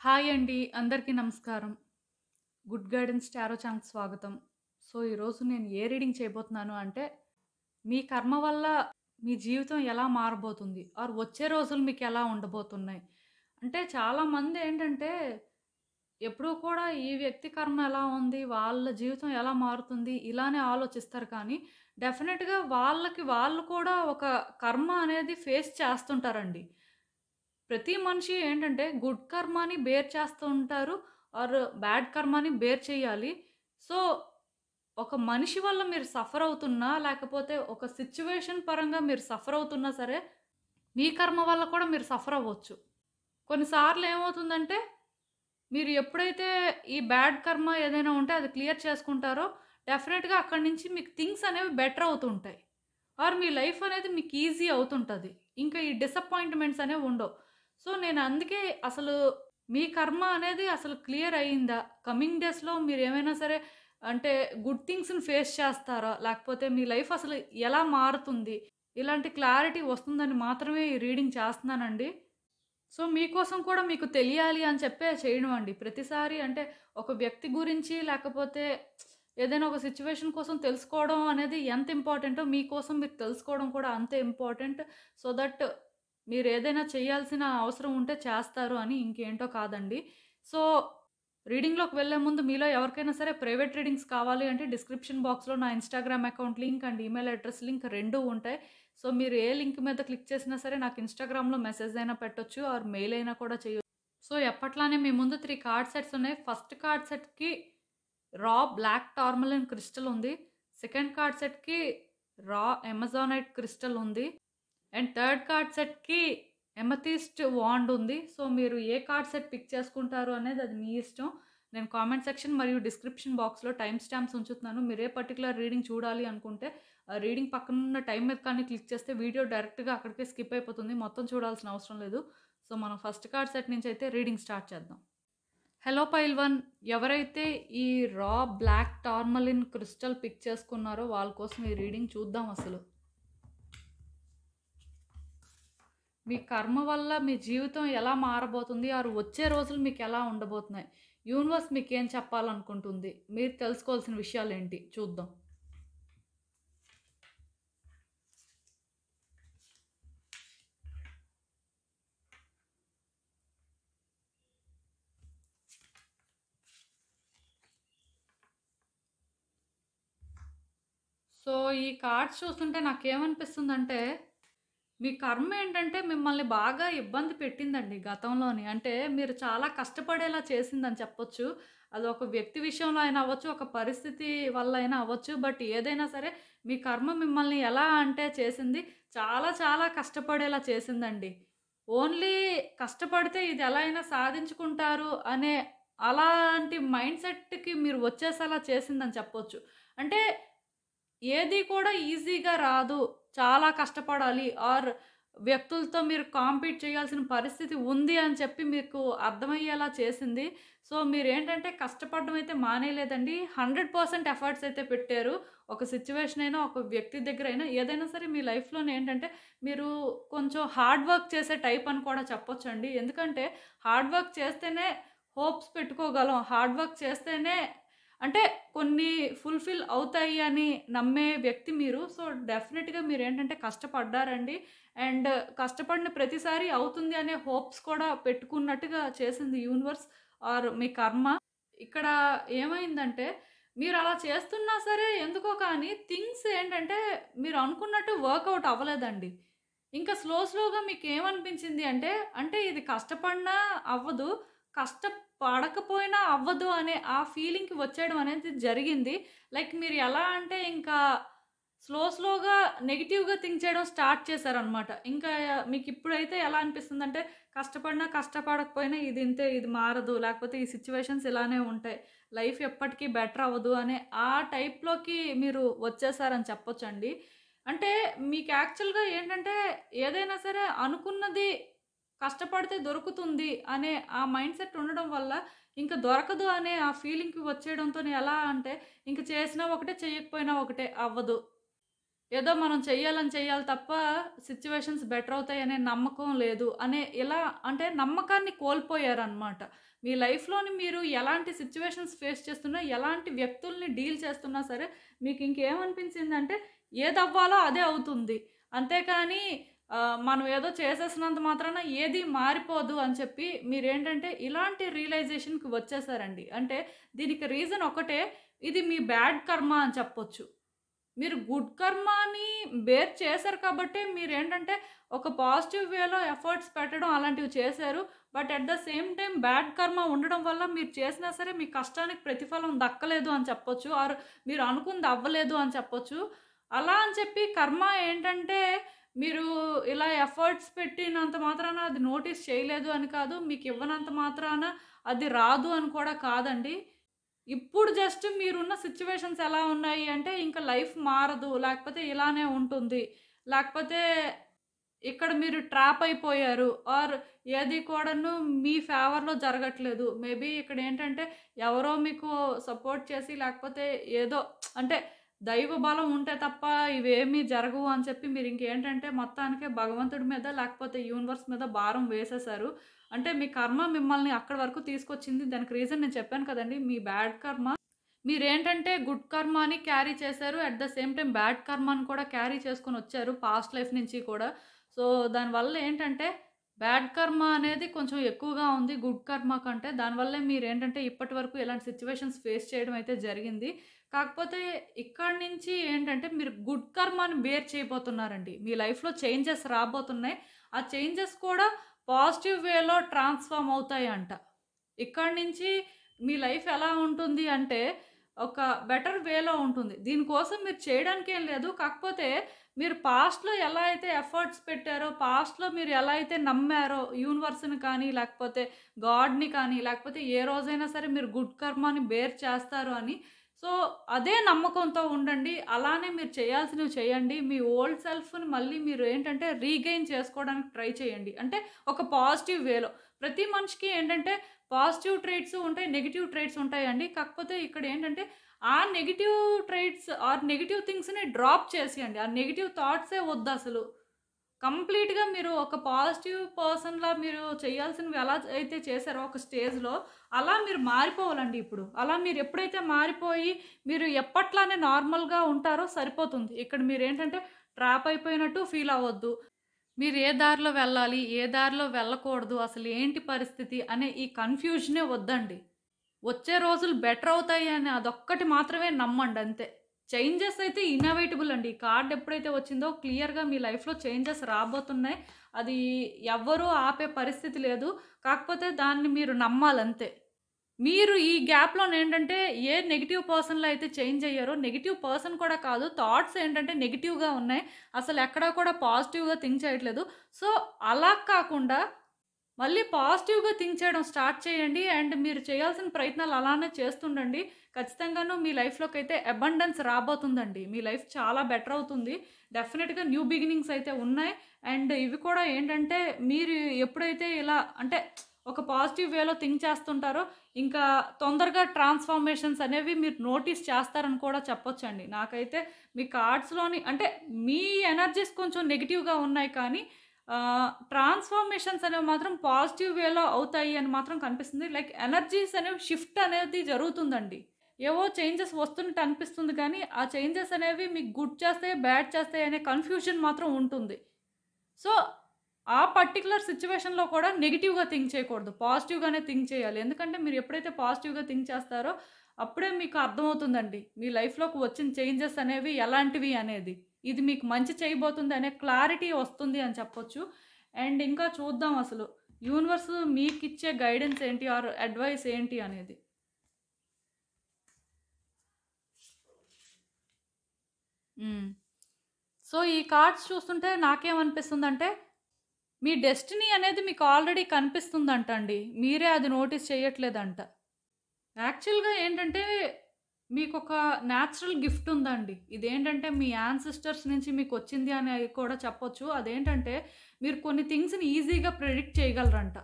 Hi అండి. అందరికీ నమస్కారం. గుడ్ గైడెన్స్ టారో ఛానల్‌కి స్వాగతం. సో, ఈరోజు నేను ఏ రీడింగ్ చేయబోతున్నాను అంటే, మీ కర్మ వల్ల మీ జీవితం ఎలా మారబోతుంది? ఆర్ వచ్చే రోజులు మీకెలా ఉండబోతున్నాయి? అంటే చాలామంది ఏంటంటే, ఎప్పుడూ కూడా ఈ వ్యక్తి కర్మ ఎలా ఉంది? వాళ్ళ జీవితం ఎలా మారుతుంది? ఇలానే ఆలోచిస్తారు కానీ, డెఫినిట్‌గా వాళ్ళకి వాళ్ళు కూడా ఒక కర్మ అనేది ఫేస్ చేస్తుంటారండి. ప్రతి మనిషి ఏంటంటే గుడ్ కర్మని బేర్ చేస్తూ ఉంటారు. ఆర్ బ్యాడ్ కర్మని బేర్ చేయాలి. సో, ఒక మనిషి వల్ల మీరు సఫర్ అవుతున్నా, లేకపోతే ఒక సిట్యుయేషన్ పరంగా మీరు సఫర్ అవుతున్నా సరే, మీ కర్మ వల్ల కూడా మీరు సఫర్ అవ్వచ్చు. కొన్నిసార్లు ఏమవుతుందంటే, మీరు ఎప్పుడైతే ఈ బ్యాడ్ కర్మ ఏదైనా ఉంటే అది క్లియర్ చేసుకుంటారో, డెఫినిట్‌గా అక్కడి నుంచి మీకు థింగ్స్ అనేవి బెటర్ అవుతుంటాయి. ఆర్ మీ లైఫ్ అనేది మీకు ఈజీ అవుతుంటది. ఇంకా ఈ డిసప్పాయింట్‌మెంట్స్ అనేవి ఉండవు. సో, నేను అందుకే అసలు మీ కర్మ అనేది అసలు క్లియర్ అయిందా? కమింగ్ డేస్‌లో మీరేమైనా సరే అంటే గుడ్ థింగ్స్‌ని ఫేస్ చేస్తారా? లేకపోతే మీ లైఫ్ అసలు ఎలా మారుతుంది? ఇలాంటి క్లారిటీ వస్తుందని మాత్రమే ఈ రీడింగ్ చేస్తున్నానండి. సో, మీకోసం కూడా మీకు తెలియాలి అని చెప్పే చేయడం అండి. ప్రతిసారి అంటే ఒక వ్యక్తి గురించి లేకపోతే ఏదైనా ఒక సిట్యుయేషన్ కోసం తెలుసుకోవడం అనేది ఎంత ఇంపార్టెంటో మీకోసం మీరు తెలుసుకోవడం కూడా అంతే ఇంపార్టెంట్. సో దట్ మీరేదైనా చేయాల్సిన అవసరం ఉంటే చేస్తారు అని ఇంకేంటో కాదండి. సో, రీడింగ్‌లోకి వెళ్ళే ముందు మీలో ఎవరికైనా సరే ప్రైవేట్ రీడింగ్స్ కావాలి అంటే డిస్క్రిప్షన్ బాక్స్‌లో నా Instagram account link and email address link 2 ఉంటాయి. సో, మీరు ఏ లింక్ మీద క్లిక్ చేసినా సరే నాకు ఇన్‌స్టాగ్రామ్‌లో మెసేజ్ అయినా పెట్టొచ్చు ఆర్ మెయిల్ అయినా కూడా చేయొచ్చు. సో, ఎప్పట్లానే మీ ముందు 3 కార్డ్ సెట్స్ ఉన్నాయి. ఫస్ట్ కార్డ్ సెట్‌కి రా బ్లాక్ టార్మలిన్ క్రిస్టల్ ఉంది. సెకండ్ కార్డ్ సెట్‌కి రా అమెజానైట్ క్రిస్టల్ ఉంది. అండ్ థర్డ్ కార్డ్ సెట్‌కి ఎమథిస్ట్ వాండ్ ఉంది. సో, మీరు ఏ కార్డ్ సెట్ పిక్ చేసుకుంటారు అనేది అది మీ ఇష్టం. నేను కామెంట్ సెక్షన్ మరియు డిస్క్రిప్షన్ బాక్స్‌లో టైమ్ స్టాంప్స్ ఉంచుతున్నాను. మీరు ఏ పర్టిక్యులర్ రీడింగ్ చూడాలి అనుకుంటే, ఆ రీడింగ్ పక్కనున్న టైమ్ మీద కానీ క్లిక్ చేస్తే వీడియో డైరెక్ట్‌గా అక్కడికే స్కిప్ అయిపోతుంది. మొత్తం చూడాల్సిన అవసరం లేదు. సో, మనం ఫస్ట్ కార్డ్ సెట్ నుంచి అయితే రీడింగ్ స్టార్ట్ చేద్దాం. హలో పైల్వాన్, ఎవరైతే ఈ రా బ్లాక్ టార్మలిన్ క్రిస్టల్ పిక్ చేసుకున్నారో వాళ్ళ కోసం ఈ రీడింగ్ చూద్దాం అసలు. మీ కర్మ వల్ల మీ జీవితం ఎలా మారబోతుంది? ఆర్ వచ్చే రోజులు మీకెలా ఉండబోతున్నాయి? యూనివర్స్ మీకేం చెప్పాలనుకుంటుంది? మీరు తెలుసుకోవాల్సిన విషయాలేంటి? చూద్దాం. సో, ఈ కార్డ్స్ చూస్తుంటే నాకేమనిపిస్తుందంటే, మీ కర్మ ఏంటంటే మిమ్మల్ని బాగా ఇబ్బంది పెట్టిందండి గతంలోని. అంటే మీరు చాలా కష్టపడేలా చేసిందని చెప్పొచ్చు. అదొక వ్యక్తి విషయంలో అయినా అవ్వచ్చు, ఒక పరిస్థితి వల్ల అయినా అవ్వచ్చు. బట్ ఏదైనా సరే మీ కర్మ మిమ్మల్ని ఎలా అంటే చేసింది, చాలా చాలా కష్టపడేలా చేసిందండి. ఓన్లీ కష్టపడితే ఇది ఎలా అయినా సాధించుకుంటారు అనే అలాంటి మైండ్ సెట్‌కి మీరు వచ్చేసేలా చేసిందని చెప్పొచ్చు. అంటే ఏది కూడా ఈజీగా రాదు. చాలా కష్టపడాలి ఆర్ వ్యక్తులతో మీరు కాంపీట్ చేయాల్సిన పరిస్థితి ఉంది అని చెప్పి మీకు అర్థమయ్యేలా చేసింది. సో, మీరేంటంటే కష్టపడడం అయితే మానేయలేదండి. 100% ఎఫర్ట్స్ అయితే పెట్టారు. ఒక సిట్యుయేషన్ అయినా, ఒక వ్యక్తి దగ్గరైనా ఏదైనా సరే మీ లైఫ్‌లోనే ఏంటంటే మీరు కొంచెం హార్డ్ వర్క్ చేసే టైప్ అని కూడా చెప్పొచ్చండి. ఎందుకంటే హార్డ్ వర్క్ చేస్తేనే హోప్స్ పెట్టుకోగలం. హార్డ్ వర్క్ చేస్తేనే అంటే కొన్ని ఫుల్‌ఫిల్ అవుతాయి అని నమ్మే వ్యక్తి మీరు. సో, డెఫినిట్‌గా మీరేంటంటే కష్టపడ్డారండి. అండ్ కష్టపడిన ప్రతిసారి అవుతుంది అనే హోప్స్ కూడా పెట్టుకున్నట్టుగా చేసింది యూనివర్స్ ఆర్ మీ కర్మ. ఇక్కడ ఏమైందంటే మీరలా చేస్తున్నా సరే ఎందుకో కానీ థింగ్స్ ఏంటంటే మీరు అనుకున్నట్టు వర్కౌట్ అవ్వలేదండి. ఇంకా స్లోగా మీకేమనిపించింది అంటే, అంటే ఇది కష్టపడినా అవ్వదు. కష్టపడకపోయినా అవ్వదు అనే ఆ ఫీలింగ్‌కి వచ్చేయడం అనేది జరిగింది. లైక్ మీరు ఎలా అంటే ఇంకా స్లోగా నెగెటివ్‌గా థింక్ చేయడం స్టార్ట్ చేశారనమాట. ఇంకా మీకిప్పుడైతే ఎలా అనిపిస్తుందంటే, కష్టపడినా, కష్టపడకపోయినా ఇది ఇంతే, ఇది మారదు. లేకపోతే ఈ సిట్యుయేషన్స్ ఇలానే ఉంటాయి. లైఫ్ ఎప్పటికీ బెటర్ అవ్వదు అనే ఆ టైప్‌లోకి మీరు వచ్చేసారని చెప్పొచ్చండి. అంటే మీకు యాక్చువల్‌గా ఏంటంటే, ఏదైనా సరే అనుకున్నది కష్టపడితే దొరుకుతుంది అనే ఆ మైండ్‌సెట్ ఉండడం వల్ల, ఇంక దొరకదు అనే ఆ ఫీలింగ్‌కి వచ్చేయడంతోని ఎలా అంటే, ఇంక చేసినా ఒకటే, చెయ్యకపోయినా ఒకటే అవ్వదు. ఏదో మనం చెయ్యాలి తప్ప సిట్యుయేషన్స్ బెటర్ అవుతాయనే నమ్మకం లేదు అనే ఇలా అంటే నమ్మకాన్ని కోల్పోయారనమాట. మీ లైఫ్‌లోని మీరు ఎలాంటి సిట్యుయేషన్స్ ఫేస్ చేస్తున్నా, ఎలాంటి వ్యక్తుల్ని డీల్ చేస్తున్నా సరే మీకు ఇంకేమనిపించిందంటే ఏదవ్వాలో అదే అవుతుంది. అంతేకానీ మనం ఏదో చేసేసినంత మాత్రాన ఏది మారిపోదు అని చెప్పి మీరేంటంటే ఇలాంటి రియలైజేషన్‌కి వచ్చేసారండి. అంటే దీనికి రీజన్ ఒకటే, ఇది మీ బ్యాడ్ కర్మ అని చెప్పొచ్చు. మీరు గుడ్ కర్మని బేర్ చేశారు కాబట్టే మీరేంటంటే ఒక పాజిటివ్ వేలో ఎఫర్ట్స్ పెట్టడం అలాంటివి చేశారు. But at the same time bad కర్మ ఉండడం వల్ల మీరు చేసినా సరే మీ కష్టానికి ప్రతిఫలం దక్కలేదు అని చెప్పొచ్చు. ఆర్ మీరు అనుకుంది అవ్వలేదు అని చెప్పొచ్చు. అలా అని చెప్పి కర్మ ఏంటంటే మీరు ఇలా ఎఫర్ట్స్ పెట్టినంత మాత్రాన అది నోటీస్ చేయలేదు అని కాదు. మీకు ఇవ్వనంత మాత్రాన అది రాదు అని కూడా కాదండి. ఇప్పుడు జస్ట్ మీరున్న సిట్యుయేషన్స్ ఎలా ఉన్నాయి అంటే, ఇంక లైఫ్ మారదు, లేకపోతే ఇలానే ఉంటుంది, లేకపోతే ఇక్కడ మీరు ట్రాప్ అయిపోయారు, ఆర్ ఏది కూడాను మీ ఫేవర్‌లో జరగట్లేదు. మేబీ ఇక్కడేంటంటే, ఎవరో మీకు సపోర్ట్ చేసి, లేకపోతే ఏదో అంటే దైవ బలం ఉంటే తప్ప ఇవేమీ జరగవు అని చెప్పి మీరింకేంటంటే, మొత్తానికే భగవంతుడి మీద, లేకపోతే యూనివర్స్ మీద భారం వేసేశారు. అంటే మీ కర్మ మిమ్మల్ని అక్కడి వరకు తీసుకొచ్చింది. దానికి రీజన్ నేను చెప్పాను కదండీ! మీ బ్యాడ్ కర్మ. మీరేంటంటే గుడ్ కర్మని క్యారీ చేశారు. At the same time bad కర్మని కూడా క్యారీ చేసుకొనొచ్చారు పాస్ట్ లైఫ్ నుంచి కూడా. సో, దానివల్ల ఏంటంటే బ్యాడ్ కర్మ అనేది కొంచెం ఎక్కువగా ఉంది గుడ్ కర్మ కంటే. దానివల్లే మీరేంటంటే ఇప్పటి వరకు ఇలాంటి సిట్యుయేషన్స్ ఫేస్ చేయడం అయితే జరిగింది. కాకపోతే ఇక్కడి నుంచి ఏంటంటే మీరు గుడ్ కర్మని బేర్ చేయబోతున్నారండి. మీ లైఫ్‌లో చేంజెస్ రాబోతున్నాయి. ఆ చేంజెస్ కూడా పాజిటివ్ వేలో ట్రాన్స్‌ఫార్మ్ అవుతాయంట. ఇక్కడి నుంచి మీ లైఫ్ ఎలా ఉంటుంది అంటే, ఒక బెటర్ వేలో ఉంటుంది. దీనికోసం మీరు చేయడానికేం లేదు. కాకపోతే మీరు పాస్ట్‌లో ఎలా అయితే ఎఫర్ట్స్ పెట్టారో, పాస్ట్‌లో మీరు ఎలా అయితే నమ్మారో యూనివర్స్‌ని కానీ, లేకపోతే గాడ్‌ని కానీ, లేకపోతే ఏ రోజైనా సరే మీరు గుడ్ కర్మని బేర్ చేస్తారు అని. సో, అదే నమ్మకంతో ఉండండి. అలానే మీరు చేయాల్సినవి చేయండి. మీ ఓల్డ్ సెల్ఫ్‌ని మళ్ళీ మీరు ఏంటంటే రీగెయిన్ చేసుకోవడానికి ట్రై చేయండి. అంటే ఒక పాజిటివ్ వేలో. ప్రతి మనిషికి ఏంటంటే పాజిటివ్ ట్రేట్స్ ఉంటాయి, నెగెటివ్ ట్రేట్స్ ఉంటాయండి. కాకపోతే ఇక్కడ ఏంటంటే ఆ నెగెటివ్ ట్రేట్స్ ఆర్ నెగెటివ్ థింగ్స్‌ని డ్రాప్ చేసేయండి. ఆ నెగెటివ్ థాట్సే వద్దసలు. కంప్లీట్‌గా మీరు ఒక పాజిటివ్ పర్సన్‌లా మీరు చేయాల్సినవి ఎలా అయితే చేశారో ఒక స్టేజ్‌లో, అలా మీరు మారిపోవాలండి ఇప్పుడు. అలా మీరు ఎప్పుడైతే మారిపోయి, మీరు ఎప్పట్లానే నార్మల్‌గా ఉంటారో సరిపోతుంది. ఇక్కడ మీరేంటంటే ట్రాప్ అయిపోయినట్టు ఫీల్ అవ్వద్దు. మీరు ఏ దారిలో వెళ్ళాలి, ఏ దారిలో వెళ్ళకూడదు, అసలు ఏంటి పరిస్థితి అనే ఈ కన్‌ఫ్యూజనే వద్దండి. వచ్చే రోజులు బెటర్ అవుతాయి అని అదొక్కటి మాత్రమే నమ్మండి అంతే. చేంజెస్ అయితే ఇన్నోవేటబుల్ అండి. ఈ కార్డ్ ఎప్పుడైతే వచ్చిందో క్లియర్‌గా మీ లైఫ్‌లో చేంజెస్ రాబోతున్నాయి. అది ఎవ్వరూ ఆపే పరిస్థితి లేదు. కాకపోతే దాన్ని మీరు నమ్మాలంతే. మీరు ఈ గ్యాప్‌లోనేంటంటే ఏ నెగెటివ్ పర్సన్‌లో అయితే చేంజ్ అయ్యారో, నెగెటివ్ పర్సన్ కూడా కాదు, థాట్స్ ఏంటంటే నెగెటివ్‌గా ఉన్నాయి. అసలు ఎక్కడా కూడా పాజిటివ్‌గా థింక్ చేయట్లేదు. సో, అలా కాకుండా మళ్ళీ పాజిటివ్‌గా థింక్ చేయడం స్టార్ట్ చేయండి. అండ్ మీరు చేయాల్సిన ప్రయత్నాలు అలానే చేస్తుండండి. ఖచ్చితంగాను మీ లైఫ్‌లోకైతే అబండెన్స్ రాబోతుందండి. మీ లైఫ్ చాలా బెటర్ అవుతుంది. డెఫినిట్‌గా న్యూ బిగినింగ్స్ అయితే ఉన్నాయి. అండ్ ఇవి కూడా ఏంటంటే మీరు ఎప్పుడైతే ఇలా అంటే ఒక పాజిటివ్ వేలో థింక్ చేస్తుంటారో, ఇంకా తొందరగా ట్రాన్స్‌ఫార్మేషన్స్ అనేవి మీరు నోటీస్ చేస్తారని కూడా చెప్పొచ్చండి. నాకైతే మీ కార్డ్స్‌లోని అంటే మీ ఎనర్జీస్ కొంచెం నెగెటివ్‌గా ఉన్నాయి కానీ ట్రాన్స్‌ఫార్మేషన్స్ అనేవి మాత్రం పాజిటివ్ వేలో అవుతాయి అని మాత్రం కనిపిస్తుంది. లైక్ ఎనర్జీస్ అనేవి షిఫ్ట్ అనేది జరుగుతుందండి. ఏవో చేంజెస్ వస్తున్నట్టు అనిపిస్తుంది కానీ, ఆ చేంజెస్ అనేవి మీకు గుడ్ చేస్తాయి, బ్యాడ్ చేస్తాయి అనే కన్‌ఫ్యూజన్ మాత్రం ఉంటుంది. సో, ఆ పర్టిక్యులర్ సిట్యుయేషన్‌లో కూడా నెగెటివ్‌గా థింక్ చేయకూడదు. పాజిటివ్‌గానే థింక్ చేయాలి. ఎందుకంటే మీరు ఎప్పుడైతే పాజిటివ్‌గా థింక్ చేస్తారో అప్పుడే మీకు అర్థమవుతుందండి. మీ లైఫ్‌లోకి వచ్చిన చేంజెస్ అనేవి ఎలాంటివి అనేది. ఇది మీకు మంచి చేయబోతుంది అనే క్లారిటీ వస్తుంది అని చెప్పొచ్చు. అండ్ ఇంకా చూద్దాం అసలు యూనివర్స్ మీకిచ్చే గైడెన్స్ ఏంటి ఆర్ అడ్వైస్ ఏంటి అనేది. హ్మ్. సో, ఈ కార్డ్స్ చూస్తుంటే నాకేమనిపిస్తుందంటే మీ డెస్టినీ అనేది మీకు ఆల్రెడీ కనిపిస్తుందంట అండి. మీరే అది నోటీస్ చేయట్లేదంట. యాక్చువల్‌గా ఏంటంటే మీకొక న్యాచురల్ గిఫ్ట్ ఉందండి. ఇదేంటంటే మీ యాన్సిస్టర్స్ నుంచి మీకొచ్చింది అని కూడా చెప్పొచ్చు. అదేంటంటే మీరు కొన్ని థింగ్స్‌ని ఈజీగా ప్రెడిక్ట్ చేయగలరంట.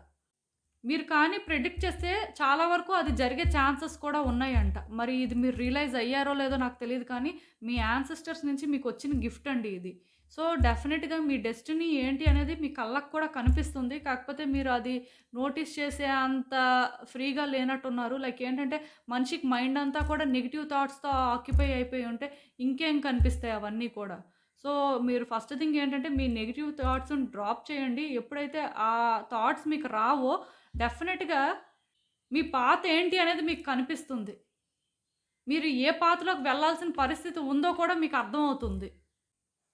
మీరు కానీ ప్రెడిక్ట్ చేస్తే చాలా వరకు అది జరిగే ఛాన్సెస్ కూడా ఉన్నాయంట. మరి ఇది మీరు రియలైజ్ అయ్యారో లేదో నాకు తెలీదు కానీ, మీ యాన్సెస్టర్స్ నుంచి మీకొచ్చిన గిఫ్ట్ అండి ఇది. సో, డెఫినిట్‌గా మీ డెస్టినీ ఏంటి అనేది మీ కళ్ళకి కూడా కనిపిస్తుంది. కాకపోతే మీరు అది నోటీస్ చేసే అంత ఫ్రీగా లేనట్టున్నారు. లైక్ ఏంటంటే, మనిషికి మైండ్ అంతా కూడా నెగెటివ్ థాట్స్‌తో ఆక్యుపై అయిపోయి ఉంటే, ఇంకేం కనిపిస్తాయి అవన్నీ కూడా. సో, మీరు ఫస్ట్ థింగ్ ఏంటంటే, మీ నెగెటివ్ థాట్స్‌ని డ్రాప్ చేయండి. ఎప్పుడైతే ఆ థాట్స్ మీకు రావో డెఫినిట్‌గా మీ పాత్ ఏంటి అనేది మీకు కనిపిస్తుంది. మీరు ఏ పాత్‌లోకి వెళ్ళాల్సిన పరిస్థితి ఉందో కూడా మీకు అర్థమవుతుంది.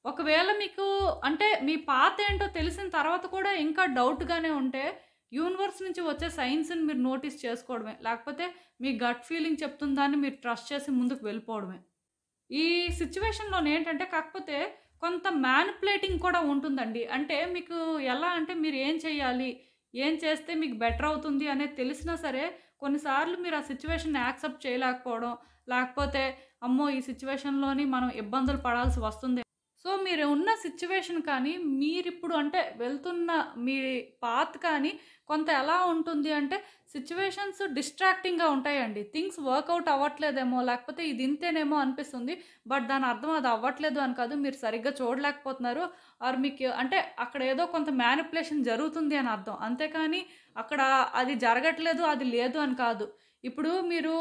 ఒకవేళ మీకు అంటే మీ పాత్ ఏంటో తెలిసిన తర్వాత కూడా ఇంకా డౌట్‌గానే ఉంటే, యూనివర్స్ నుంచి వచ్చే సైన్స్‌ని మీరు నోటీస్ చేసుకోవడమే. లేకపోతే మీ గట్ ఫీలింగ్ చెప్తున్న దాన్ని మీరు ట్రస్ట్ చేసి ముందుకు వెళ్ళిపోవడమే. ఈ సిట్యుయేషన్‌లోనేంటంటే కాకపోతే కొంత మ్యానిపులేటింగ్ కూడా ఉంటుందండి. అంటే మీకు ఎలా అంటే మీరు ఏం చేయాలి? ఏం చేస్తే మీకు బెటర్ అవుతుంది అనేది తెలిసినా సరే, కొన్నిసార్లు మీరు ఆ సిట్యుయేషన్‌ని యాక్సెప్ట్ చేయలేకపోవడం, లేకపోతే అమ్మో! ఈ సిట్యుయేషన్‌లోని మనం ఇబ్బందులు పడాల్సి వస్తుంది. సో, మీరు ఉన్న సిట్యుయేషన్ కానీ, మీరిప్పుడు అంటే వెళ్తున్న మీ పాత్ కానీ కొంత ఎలా ఉంటుంది అంటే, సిట్యుయేషన్స్ డిస్ట్రాక్టింగ్‌గా ఉంటాయండి. థింగ్స్ వర్కౌట్ అవ్వట్లేదేమో, లేకపోతే ఇది ఇంతేనేమో అనిపిస్తుంది. బట్ దాని అర్థం అది అవ్వట్లేదు అని కాదు. మీరు సరిగ్గా చూడలేకపోతున్నారు. ఆర్ మీకు అంటే అక్కడ ఏదో కొంత మ్యానిపులేషన్ జరుగుతుంది అని అర్థం. అంతేకాని అక్కడ అది జరగట్లేదు, అది లేదు అని కాదు. ఇప్పుడు మీరు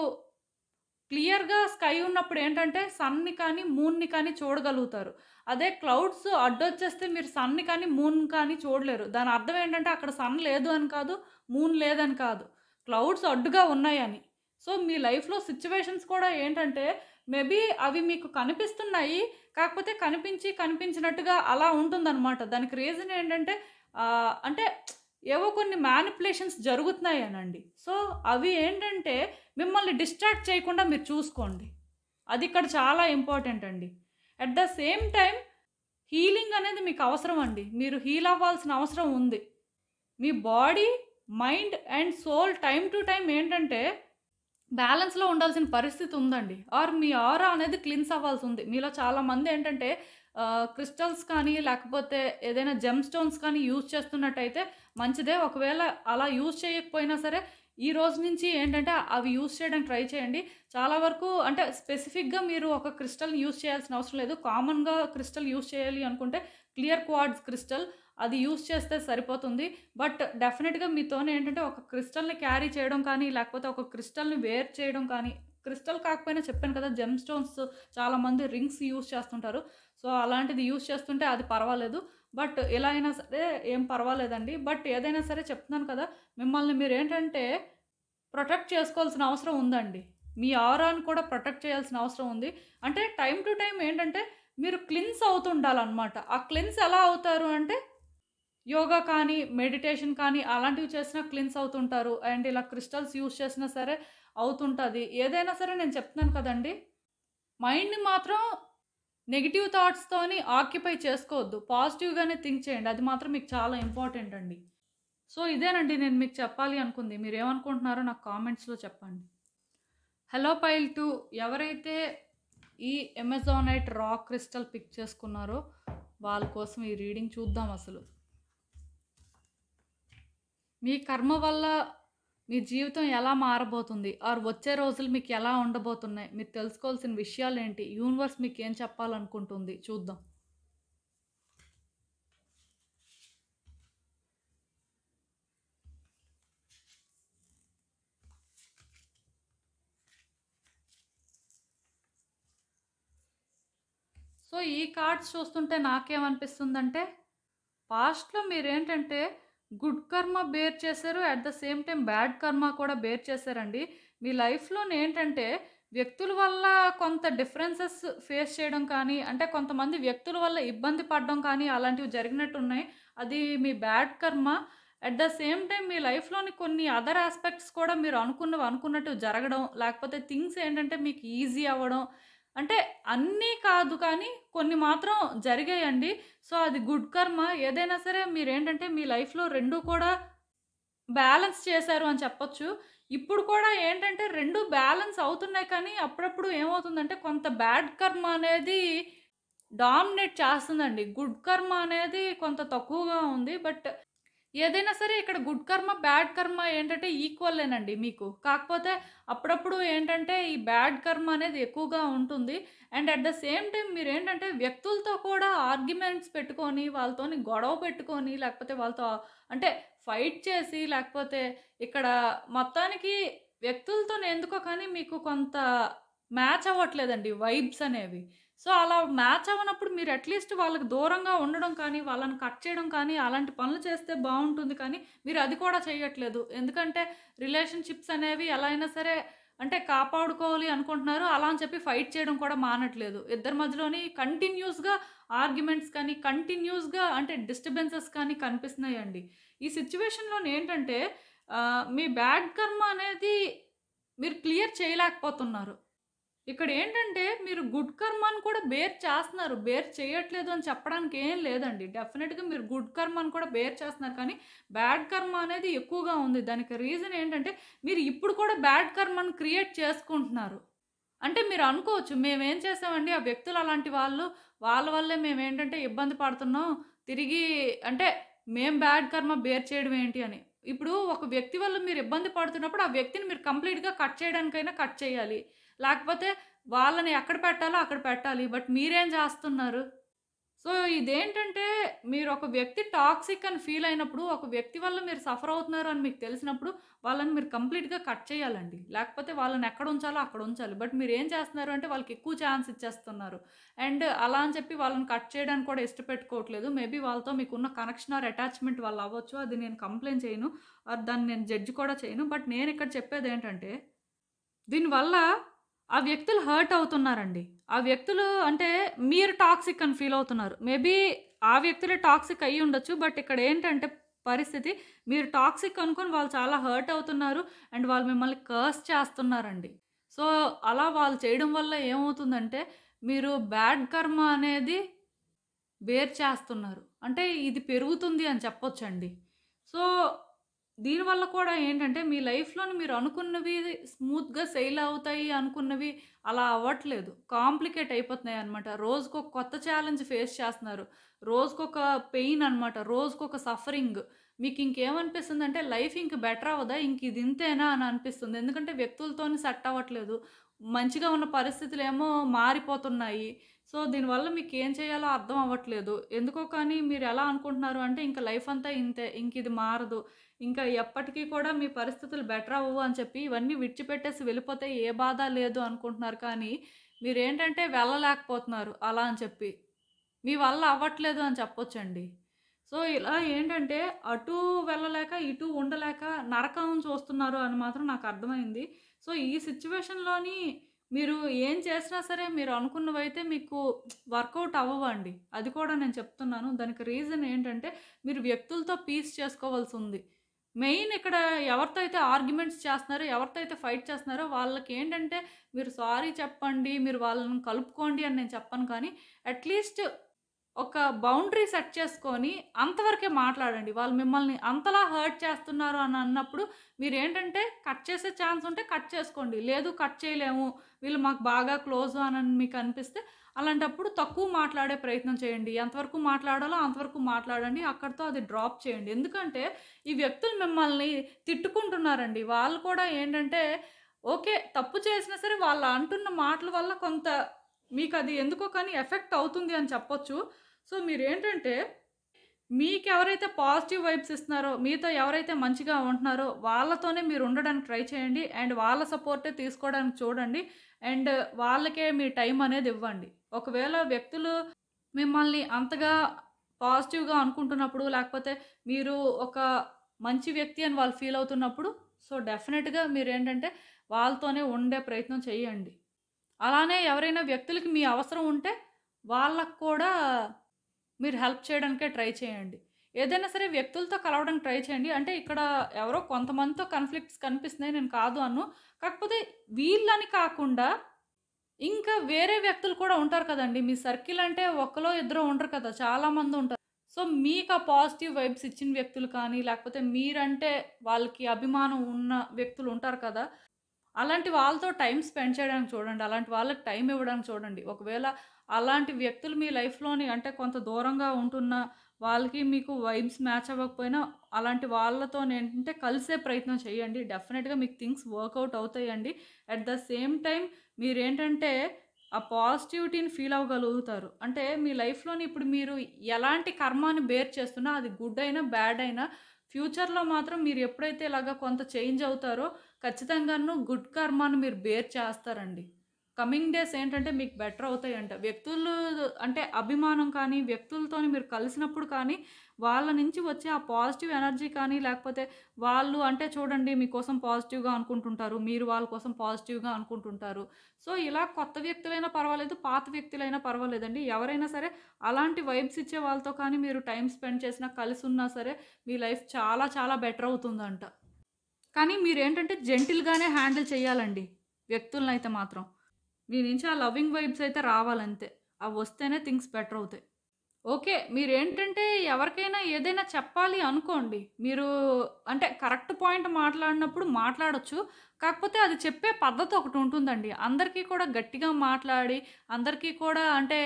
క్లియర్‌గా స్కై ఉన్నప్పుడు ఏంటంటే, సన్‌ని కానీ, మూన్‌ని కానీ చూడగలుగుతారు. అదే క్లౌడ్స్ అడ్డొచ్చేస్తే మీరు సన్‌ని కానీ, మూన్ కానీ చూడలేరు. దాని అర్థం ఏంటంటే, అక్కడ సన్ లేదు అని కాదు, మూన్ లేదని కాదు. క్లౌడ్స్ అడ్డుగా ఉన్నాయని. సో, మీ లైఫ్‌లో సిట్యుయేషన్స్ కూడా ఏంటంటే, మేబీ అవి మీకు కనిపిస్తున్నాయి. కాకపోతే కనిపించినట్టుగా అలా ఉంటుందనమాట. దానికి రీజన్ ఏంటంటే, అంటే ఏవో కొన్ని మ్యానిపులేషన్స్ జరుగుతున్నాయనండి. సో, అవి ఏంటంటే మిమ్మల్ని డిస్ట్రాక్ట్ చేయకుండా మీరు చూసుకోండి. అది ఇక్కడ చాలా ఇంపార్టెంట్ అండి. At the same time healing అనేది మీకు అవసరం అండి. మీరు హీల్ అవ్వాల్సిన అవసరం ఉంది. మీ body, mind and soul time to time ఏంటంటే బ్యాలెన్స్‌లో ఉండాల్సిన పరిస్థితి ఉందండి. ఆర్ మీ ఆరా అనేది క్లీన్స్ అవ్వాల్సి ఉంది. మీలో చాలామంది ఏంటంటే క్రిస్టల్స్ కానీ, లేకపోతే ఏదైనా జెమ్ స్టోన్స్ కానీ యూజ్ చేస్తున్నట్టయితే మంచిదే. ఒకవేళ అలా యూజ్ చేయకపోయినా సరే, ఈ రోజు నుంచి ఏంటంటే అవి యూజ్ చేయడానికి ట్రై చేయండి. చాలా వరకు అంటే స్పెసిఫిక్‌గా మీరు ఒక క్రిస్టల్‌ని యూజ్ చేయాల్సిన అవసరం లేదు. కామన్‌గా క్రిస్టల్ యూజ్ చేయాలి అనుకుంటే క్లియర్ క్వార్ట్జ్ క్రిస్టల్ అది యూజ్ చేస్తే సరిపోతుంది. బట్ డెఫినిట్‌గా మీతోనేంటంటే ఒక క్రిస్టల్‌ని క్యారీ చేయడం కానీ, లేకపోతే ఒక క్రిస్టల్‌ని వేర్ చేయడం కానీ, క్రిస్టల్ కాకపోయినా చెప్పాను కదా! జెమ్ స్టోన్స్ చాలామంది రింగ్స్ యూజ్ చేస్తుంటారు. సో, అలాంటిది యూజ్ చేస్తుంటే అది పర్వాలేదు. బట్ ఎలా అయినా సరే ఏం పర్వాలేదండి. బట్ ఏదైనా సరే చెప్తున్నాను కదా! మిమ్మల్ని మీరేంటంటే ప్రొటెక్ట్ చేసుకోవాల్సిన అవసరం ఉందండి. మీ ఆరాని కూడా ప్రొటెక్ట్ చేయాల్సిన అవసరం ఉంది. అంటే టైమ్ టు టైమ్ ఏంటంటే మీరు క్లెన్స్ అవుతుండాలనమాట. ఆ క్లెన్స్ ఎలా అవుతారు అంటే యోగా కానీ, మెడిటేషన్ కానీ అలాంటివి చేసినా క్లెన్స్ అవుతుంటారు. అండ్ ఇలా క్రిస్టల్స్ యూజ్ చేసినా సరే అవుతుంటది. ఏదైనా సరే నేను చెప్తున్నాను కదండీ! మైండ్‌ని మాత్రం నెగెటివ్ థాట్స్‌తోని ఆక్యుపై చేసుకోవద్దు. పాజిటివ్‌గానే థింక్ చేయండి. అది మాత్రం మీకు చాలా ఇంపార్టెంట్ అండి. సో, ఇదేనండి నేను మీకు చెప్పాలి అనుకుంది. మీరేమనుకుంటున్నారో నాకు కామెంట్స్‌లో చెప్పండి. హలో పైల్ 2 ఎవరైతే ఈ అమెజానైట్ రాక్ క్రిస్టల్ పిక్ చేసుకున్నారో వాళ్ళ కోసం ఈ రీడింగ్ చూద్దాం అసలు. మీ కర్మ వల్ల మీ జీవితం ఎలా మారబోతుంది? ఆర్ వచ్చే రోజులు మీకు ఎలా ఉండబోతున్నాయి? మీరు తెలుసుకోవాల్సిన విషయాలేంటి? యూనివర్స్ మీకేం చెప్పాలనుకుంటుంది? చూద్దాం. సో, ఈ కార్డ్స్ చూస్తుంటే నాకేమనిపిస్తుందంటే, పాస్ట్‌లో మీరేంటంటే గుడ్ కర్మ బేర్ చేశారు. At the same time bad కర్మ కూడా బేర్ చేశారండి. మీ లైఫ్‌లోనేంటంటే వ్యక్తుల వల్ల కొంత డిఫరెన్సెస్ ఫేస్ చేయడం కానీ, అంటే కొంతమంది వ్యక్తుల వల్ల ఇబ్బంది పడడం కానీ అలాంటివి జరిగినట్టున్నాయి. అది మీ బ్యాడ్ కర్మ. అట్ ద సేమ్ టైమ్ మీ లైఫ్‌లోని కొన్ని అదర్ యాస్పెక్ట్స్ కూడా మీరు అనుకున్నవి అనుకున్నట్టు జరగడం, లేకపోతే థింగ్స్ ఏంటంటే మీకు ఈజీ అవ్వడం. అంటే అన్నీ కాదు కానీ కొన్ని మాత్రం జరిగాయండి. సో, అది గుడ్ కర్మ. ఏదైనా సరే మీరేంటంటే మీ లైఫ్‌లో 2 కూడా బ్యాలెన్స్ చేశారు అని చెప్పొచ్చు. ఇప్పుడు కూడా ఏంటంటే 2 బ్యాలెన్స్ అవుతున్నాయి కానీ అప్పుడప్పుడు ఏమవుతుందంటే కొంత బ్యాడ్ కర్మ అనేది డామినేట్ చేస్తుందండి. గుడ్ కర్మ అనేది కొంత తక్కువగా ఉంది. బట్ ఏదైనా సరే ఇక్కడ గుడ్ కర్మ, బ్యాడ్ కర్మ ఏంటంటే ఈక్వలేనండి మీకు. కాకపోతే అప్పుడప్పుడు ఏంటంటే ఈ బ్యాడ్ కర్మ అనేది ఎక్కువగా ఉంటుంది. And at the same time మీరేంటంటే వ్యక్తులతో కూడా ఆర్గ్యుమెంట్స్ పెట్టుకొని, వాళ్ళతోని గొడవ పెట్టుకొని, లేకపోతే వాళ్ళతో అంటే ఫైట్ చేసి, లేకపోతే ఇక్కడ మొత్తానికి వ్యక్తులతోని ఎందుకో కానీ మీకు కొంత మ్యాచ్ అవ్వట్లేదండి వైబ్స్ అనేవి. సో, అలా మ్యాచ్ అవ్వనప్పుడు మీరు అట్‌లీస్ట్ వాళ్ళకి దూరంగా ఉండడం కానీ, వాళ్ళని కట్ చేయడం కానీ, అలాంటి పనులు చేస్తే బావుంటుంది కానీ, మీరు అది కూడా చేయట్లేదు. ఎందుకంటే రిలేషన్‌షిప్స్ అనేవి ఎలా అయినా సరే అంటే కాపాడుకోవాలి అనుకుంటున్నారు. అలా అని చెప్పి ఫైట్ చేయడం కూడా మానట్లేదు. ఇద్దరి మధ్యలోని కంటిన్యూయస్‌గా ఆర్గ్యుమెంట్స్ కానీ, కంటిన్యూయస్‌గా అంటే డిస్టర్బెన్సెస్ కానీ కనిపిస్తున్నాయండి. ఈ సిట్యుయేషన్‌లోని ఏంటంటే మీ బ్యాడ్ కర్మ అనేది మీరు క్లియర్ చేయలేకపోతున్నారు. ఇక్కడేంటంటే మీరు గుడ్ కర్మని కూడా బేర్ చేస్తున్నారు. బేర్ చేయట్లేదు అని చెప్పడానికి ఏం లేదండి. డెఫినిట్‌గా మీరు గుడ్ కర్మని కూడా బేర్ చేస్తున్నారు. కానీ బ్యాడ్ కర్మ అనేది ఎక్కువగా ఉంది. దానికి రీజన్ ఏంటంటే మీరు ఇప్పుడు కూడా బ్యాడ్ కర్మని క్రియేట్ చేసుకుంటున్నారు. అంటే మీరు అనుకోవచ్చు మేమేం చేసామండి ఆ వ్యక్తులు అలాంటి వాళ్ళు. వాళ్ళ వల్లే మేమేంటంటే ఇబ్బంది పడుతున్నాం. తిరిగి అంటే మేము బ్యాడ్ కర్మ బేర్ చేయడం ఏంటి అని. ఇప్పుడు ఒక వ్యక్తి వల్ల మీరు ఇబ్బంది పడుతున్నప్పుడు ఆ వ్యక్తిని మీరు కంప్లీట్‌గా కట్ చేయడానికైనా కట్ చేయాలి. లేకపోతే వాళ్ళని ఎక్కడ పెట్టాలో అక్కడ పెట్టాలి. బట్ మీరేం చేస్తున్నారు? సో, ఇదేంటంటే మీరొక వ్యక్తి టాక్సిక్ అని ఫీల్ అయినప్పుడు, ఒక వ్యక్తి వల్ల మీరు సఫర్ అవుతున్నారు అని మీకు తెలిసినప్పుడు, వాళ్ళని మీరు కంప్లీట్‌గా కట్ చేయాలండి. లేకపోతే వాళ్ళని ఎక్కడ ఉంచాలో అక్కడ ఉంచాలి. బట్ మీరేం చేస్తున్నారు అంటే వాళ్ళకి ఎక్కువ ఛాన్స్ ఇచ్చేస్తున్నారు. అండ్ అలా అని చెప్పి వాళ్ళని కట్ చేయడానికి కూడా ఇష్టపెట్టుకోవట్లేదు. మేబీ వాళ్ళతో మీకున్న కనెక్షన్ ఆర్ అటాచ్‌మెంట్ వల్ల అవ్వచ్చు. అది నేను కంప్లెయింట్ చేయను. ఆర్ దాన్ని నేను జడ్జ్ కూడా చేయను. బట్ నేనిక్కడ చెప్పేదేంటంటే దీనివల్ల ఆ వ్యక్తులు హర్ట్ అవుతున్నారండి. ఆ వ్యక్తులు అంటే మీరు టాక్సిక్ అని ఫీల్ అవుతున్నారు. మేబీ ఆ వ్యక్తులే టాక్సిక్ అయ్యుండొచ్చు. బట్ ఇక్కడేంటంటే పరిస్థితి మీరు టాక్సిక్ అనుకోని వాళ్ళు చాలా హర్ట్ అవుతున్నారు. అండ్ వాళ్ళు మిమ్మల్ని కర్స్ చేస్తున్నారండి. సో, అలా వాళ్ళు చేయడం వల్ల ఏమవుతుందంటే మీరు బ్యాడ్ కర్మ అనేది బేర్ చేస్తున్నారు. అంటే ఇది పెరుగుతుంది అని చెప్పొచ్చండి. సో, దీనివల్ల కూడా ఏంటంటే మీ లైఫ్‌లోని మీరు అనుకున్నవి స్మూత్‌గా సెయిల్ అవుతాయి అనుకున్నవి అలా అవ్వట్లేదు. కాంప్లికేట్ అయిపోతున్నాయన్నమాట. రోజుకొక కొత్త ఛాలెంజ్ ఫేస్ చేస్తున్నారు. రోజుకొక పెయిన్ అనమాట. రోజుకొక సఫరింగ్. మీకింకేమనిపిస్తుందంటే లైఫ్ ఇంక బెటర్ అవ్వదా? ఇంక ఇది ఇంతేనా అని అనిపిస్తుంది. ఎందుకంటే వ్యక్తులతోని సెట్ అవ్వట్లేదు. మంచిగా ఉన్న పరిస్థితులేమో మారిపోతున్నాయి. సో, దీనివల్ల మీకేం చేయాలో అర్థం అవ్వట్లేదు. ఎందుకో కానీ మీరెలా అనుకుంటున్నారు అంటే ఇంక లైఫ్ అంతా ఇంతే. ఇంకిది మారదు. ఇంకా ఎప్పటికీ కూడా మీ పరిస్థితులు బెటర్ అవ్వవు అని చెప్పి ఇవన్నీ విడిచిపెట్టేసి వెళ్ళిపోతే ఏ బాధ లేదు అనుకుంటున్నారు. కానీ మీరేంటంటే వెళ్ళలేకపోతున్నారు అలా అని చెప్పి. మీ వల్ల అవ్వట్లేదు అని చెప్పొచ్చండి. సో, ఇలా ఏంటంటే అటూ వెళ్ళలేక, ఇటూ ఉండలేక నరకం చూస్తున్నారు అని మాత్రం నాకర్థమైంది. సో, ఈ సిట్యుయేషన్‌లోని మీరు ఏం చేసినా సరే మీరు అనుకున్నవైతే మీకు వర్కౌట్ అవ్వవండి. అది కూడా నేను చెప్తున్నాను. దానికి రీజన్ ఏంటంటే మీరు వ్యక్తులతో పీస్ చేసుకోవాల్సుంది. మెయిన్ ఇక్కడ ఎవరితో అయితే ఆర్గ్యుమెంట్స్ చేస్తున్నారో, ఎవరితో అయితే ఫైట్ చేస్తున్నారో వాళ్ళకేంటంటే మీరు సారీ చెప్పండి, మీరు వాళ్ళని కలుపుకోండి అని నేను చెప్పను కానీ అట్‌లీస్ట్ ఒక బౌండరీ సెట్ చేసుకొని అంతవరకే మాట్లాడండి. వాళ్ళు మిమ్మల్ని అంతలా హర్ట్ చేస్తున్నారు అని అన్నప్పుడు మీరేంటంటే కట్ చేసే ఛాన్స్ ఉంటే కట్ చేసుకోండి. లేదు కట్ చేయలేము, వీళ్ళు మాకు బాగా క్లోజు అని మీకు అనిపిస్తే అలాంటప్పుడు తక్కువ మాట్లాడే ప్రయత్నం చేయండి. ఎంతవరకు మాట్లాడాలో అంతవరకు మాట్లాడండి. అక్కడితో అది డ్రాప్ చేయండి. ఎందుకంటే ఈ వ్యక్తులు మిమ్మల్ని తిట్టుకుంటున్నారండి. వాళ్ళు కూడా ఏంటంటే ఓకే. తప్పు చేసినా సరే వాళ్ళు అంటున్న మాటల వల్ల కొంత మీకది ఎందుకో కానీ ఎఫెక్ట్ అవుతుంది అని చెప్పొచ్చు. సో, మీరేంటంటే మీకెవరైతే పాజిటివ్ వైబ్స్ ఇస్తున్నారో, మీతో ఎవరైతే మంచిగా ఉంటున్నారో వాళ్ళతోనే మీరు ఉండడానికి ట్రై చేయండి. అండ్ వాళ్ళ సపోర్టే తీసుకోవడానికి చూడండి. అండ్ వాళ్ళకే మీ టైం అనేది ఇవ్వండి. ఒకవేళ వ్యక్తులు మిమ్మల్ని అంతగా పాజిటివ్‌గా అనుకుంటున్నప్పుడు, లేకపోతే మీరు ఒక మంచి వ్యక్తి అని వాళ్ళు ఫీల్ అవుతున్నప్పుడు, సో, డెఫినిట్‌గా మీరేంటంటే వాళ్ళతోనే ఉండే ప్రయత్నం చేయండి. అలానే ఎవరైనా వ్యక్తులకి మీ అవసరం ఉంటే వాళ్ళకి కూడా మీరు హెల్ప్ చేయడానికే ట్రై చేయండి. ఏదైనా సరే వ్యక్తులతో కలవడానికి ట్రై చేయండి. అంటే ఇక్కడ ఎవరో కొంతమందితో కాన్‌ఫ్లిక్ట్స్ కనిపిస్తున్నాయి నేను కాదు అనను. కాకపోతే వీళ్ళని కాకుండా ఇంకా వేరే వ్యక్తులు కూడా ఉంటారు కదండీ! మీ సర్కిల్ అంటే ఒకలో ఇద్దరో ఉండరు కదా! చాలామంది ఉంటారు. సో, మీకు ఆ పాజిటివ్ వైబ్స్ ఇచ్చిన వ్యక్తులు కానీ, లేకపోతే మీరంటే వాళ్ళకి అభిమానం ఉన్న వ్యక్తులు ఉంటారు కదా! అలాంటి వాళ్ళతో టైమ్ స్పెండ్ చేయడానికి చూడండి. అలాంటి వాళ్ళకి టైమ్ ఇవ్వడానికి చూడండి. ఒకవేళ అలాంటి వ్యక్తులు మీ లైఫ్‌లోని అంటే కొంత దూరంగా ఉంటున్నా, వాళ్ళకి మీకు వైబ్స్ మ్యాచ్ అవ్వకపోయినా అలాంటి వాళ్ళతోనేంటంటే కలిసే ప్రయత్నం చేయండి. డెఫినిట్‌గా మీకు థింగ్స్ వర్కౌట్ అవుతాయండి. అట్ ద సేమ్ టైమ్ మీరేంటంటే ఆ పాజిటివిటీని ఫీల్ అవ్వగలుగుతారు. అంటే మీ లైఫ్‌లోని ఇప్పుడు మీరు ఎలాంటి కర్మాని బేర్ చేస్తున్నా అది గుడ్ అయినా, బ్యాడ్ అయినా ఫ్యూచర్‌లో మాత్రం మీరు ఎప్పుడైతే ఇలాగ కొంత చేంజ్ అవుతారో ఖచ్చితంగాను గుడ్ కర్మాని మీరు బేర్ చేస్తారండి. కమింగ్ డేస్ ఏంటంటే మీకు బెటర్ అవుతాయంట. వ్యక్తులు అంటే అభిమానం కానీ, వ్యక్తులతోని మీరు కలిసినప్పుడు కానీ, వాళ్ళ నుంచి వచ్చే ఆ పాజిటివ్ ఎనర్జీ కానీ, లేకపోతే వాళ్ళు అంటే చూడండి మీకోసం పాజిటివ్‌గా అనుకుంటుంటారు. మీరు వాళ్ళ కోసం పాజిటివ్‌గా అనుకుంటుంటారు. సో, ఇలా కొత్త వ్యక్తులైనా పర్వాలేదు, పాత వ్యక్తులైనా పర్వాలేదండి. ఎవరైనా సరే అలాంటి వైబ్స్ ఇచ్చే వాళ్ళతో కానీ మీరు టైమ్ స్పెండ్ చేసినా, కలిసున్నా సరే మీ లైఫ్ చాలా చాలా బెటర్ అవుతుందంట. కానీ మీరేంటంటే జెంటిల్‌గానే హ్యాండిల్ చేయాలండి వ్యక్తులనైతే మాత్రం. మీ నుంచి ఆ లవింగ్ వైబ్స్ అయితే రావాలంతే. అవొస్తేనే థింగ్స్ బెటర్ అవుతాయి. ఓకే. మీరేంటంటే ఎవరికైనా ఏదైనా చెప్పాలి అనుకోండి. మీరు అంటే కరెక్ట్ పాయింట్ మాట్లాడినప్పుడు మాట్లాడొచ్చు. కాకపోతే అది చెప్పే పద్ధతి ఒకటుంటుందండి. అందరికీ కూడా గట్టిగా మాట్లాడి, అందరికీ కూడా అంటే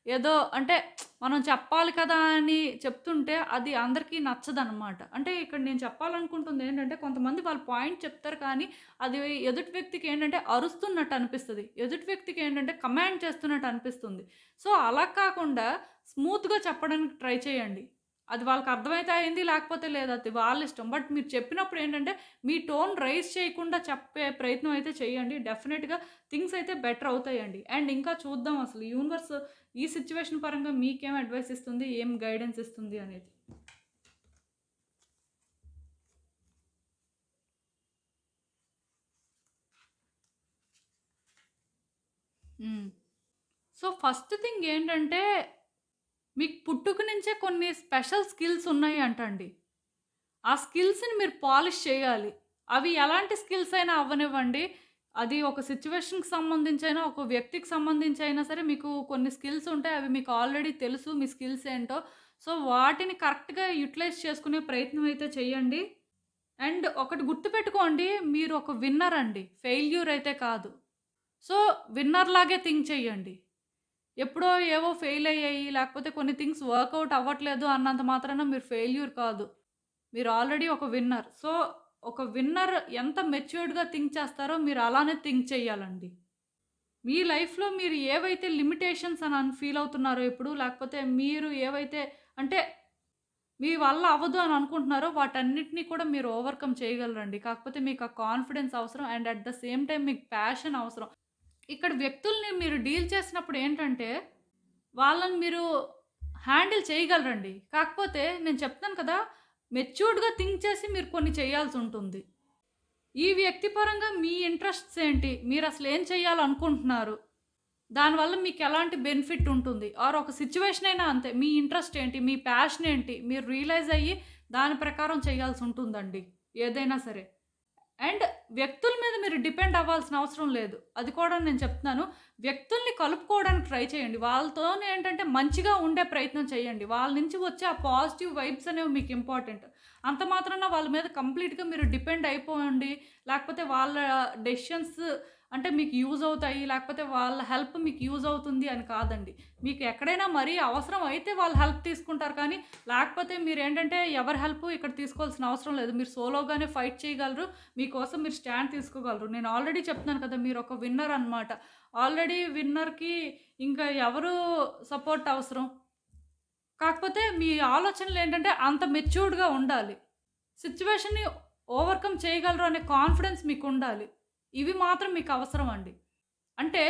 ఏదో అంటే మనం చెప్పాలి కదా అని చెప్తుంటే అది అందరికీ నచ్చదనమాట. అంటే ఇక్కడ నేను చెప్పాలనుకుంటుంది ఏంటంటే కొంతమంది వాళ్ళు పాయింట్ చెప్తారు కానీ అది ఎదుటి వ్యక్తికి ఏంటంటే అరుస్తున్నట్టు అనిపిస్తది. ఎదుటి వ్యక్తికి ఏంటంటే కమాండ్ చేస్తున్నట్టు అనిపిస్తుంది. సో, అలా కాకుండా స్మూత్‌గా చెప్పడానికి ట్రై చేయండి. అది వాళ్ళకి అర్థమైతే అయింది. లేకపోతే లేదు. అది వాళ్ళ ఇష్టం. బట్ మీరు చెప్పినప్పుడు ఏంటంటే, మీ టోన్ రైజ్ చేయకుండా చెప్పే ప్రయత్నం అయితే చేయండి. డెఫినిట్‌గా థింగ్స్ అయితే బెటర్ అవుతాయండి. అండ్ ఇంకా చూద్దాం అసలు యూనివర్స్ ఈ సిట్యుయేషన్ పరంగా మీకేం అడ్వైస్ ఇస్తుంది? ఏం గైడెన్స్ ఇస్తుంది అనేది. హ్మ్. సో, ఫస్ట్ థింగ్ ఏంటంటే, మీకు పుట్టుక నుంచే కొన్ని స్పెషల్ స్కిల్స్ ఉన్నాయి అంటండి. ఆ స్కిల్స్‌ని మీరు పాలిష్ చేయాలి. అవి ఎలాంటి స్కిల్స్ అయినా అవ్వనివ్వండి. అది ఒక సిట్యుయేషన్‌కి సంబంధించైనా, ఒక వ్యక్తికి సంబంధించైనా సరే మీకు కొన్ని స్కిల్స్ ఉంటాయి. అవి మీకు ఆల్రెడీ తెలుసు మీ స్కిల్స్ ఏంటో. సో, వాటిని కరెక్ట్‌గా యుటిలైజ్ చేసుకునే ప్రయత్నం అయితే చేయండి. అండ్ ఒకటి గుర్తుపెట్టుకోండి. మీరు ఒక విన్నర్ అండి. ఫెయిల్యూర్ అయితే కాదు. సో, విన్నర్ లాగే థింక్ చేయండి. ఎప్పుడో ఏవో ఫెయిల్ అయ్యాయి, లేకపోతే కొన్ని థింగ్స్ వర్కౌట్ అవ్వట్లేదు అన్నంత మాత్రాన మీరు ఫెయిల్యూర్ కాదు. మీరు ఆల్రెడీ ఒక విన్నర్. సో, ఒక విన్నర్ ఎంత మెచ్యూర్డ్‌గా థింక్ చేస్తారో మీరు అలానే థింక్ చేయాలండి. మీ లైఫ్‌లో మీరు ఏవైతే లిమిటేషన్స్ అని ఫీల్ అవుతున్నారో ఇప్పుడు, లేకపోతే మీరు ఏవైతే అంటే మీ వల్ల అవ్వదు అని అనుకుంటున్నారో వాటన్నిటిని కూడా మీరు ఓవర్‌కమ్ చేయగలరండి. కాకపోతే మీకు ఆ కాన్ఫిడెన్స్ అవసరం and at the same time మీకు ప్యాషన్ అవసరం. ఇక్కడ వ్యక్తుల్ని మీరు డీల్ చేసినప్పుడు ఏంటంటే, వాళ్ళని మీరు హ్యాండిల్ చేయగలరండి. కాకపోతే నేను చెప్తాను కదా! మెచ్యూర్డ్‌గా థింక్ చేసి మీరు కొన్ని చేయాల్సుంటుంది. ఈ వ్యక్తి పరంగా మీ ఇంట్రెస్ట్స్ ఏంటి? మీరసలు ఏం చేయాలనుకుంటున్నారు? దానివల్ల మీకెలాంటి బెనిఫిట్ ఉంటుంది? ఆర్ ఒక సిట్యుయేషన్ అయినా అంతే. మీ ఇంట్రెస్ట్ ఏంటి? మీ ప్యాషన్ ఏంటి? మీరు రియలైజ్ అయ్యి దాని ప్రకారం చేయాల్సుంటుందండి. ఏదైనా సరే. అండ్ వ్యక్తుల మీద మీరు డిపెండ్ అవ్వాల్సిన అవసరం లేదు. అది కూడా నేను చెప్తున్నాను. వ్యక్తుల్ని కలుపుకోవడానికి ట్రై చేయండి. వాళ్ళతోనే ఏంటంటే మంచిగా ఉండే ప్రయత్నం చేయండి. వాళ్ళ నుంచి వచ్చే ఆ పాజిటివ్ వైబ్స్ అనేవి మీకు ఇంపార్టెంట్. అంత మాత్రాన వాళ్ళ మీద కంప్లీట్‌గా మీరు డిపెండ్ అయిపోండి. లేకపోతే వాళ్ళ డెసిషన్స్ అంటే మీకు యూజ్ అవుతాయి. లేకపోతే వాళ్ళ హెల్ప్ మీకు యూజ్ అవుతుంది అని కాదండి. మీకు ఎక్కడైనా మరీ అవసరం అయితే వాళ్ళు హెల్ప్ తీసుకుంటారు కానీ, లేకపోతే మీరేంటంటే ఎవరి హెల్ప్ ఇక్కడ తీసుకోవాల్సిన అవసరం లేదు. మీరు సోలోగానే ఫైట్ చేయగలరు. మీకోసం మీరు స్టాండ్ తీసుకోగలరు. నేను ఆల్రెడీ చెప్తున్నాను కదా! మీరొక విన్నర్ అనమాట. ఆల్రెడీ విన్నర్‌కి ఇంకా ఎవరు సపోర్ట్ అవసరం. కాకపోతే మీ ఆలోచనలేంటంటే అంత మెచ్యూర్డ్‌గా ఉండాలి. సిట్యుయేషన్‌ని ఓవర్‌కమ్ చేయగలరు అనే కాన్ఫిడెన్స్ మీకుండాలి. ఇవి మాత్రం మీకు అవసరం అండి. అంటే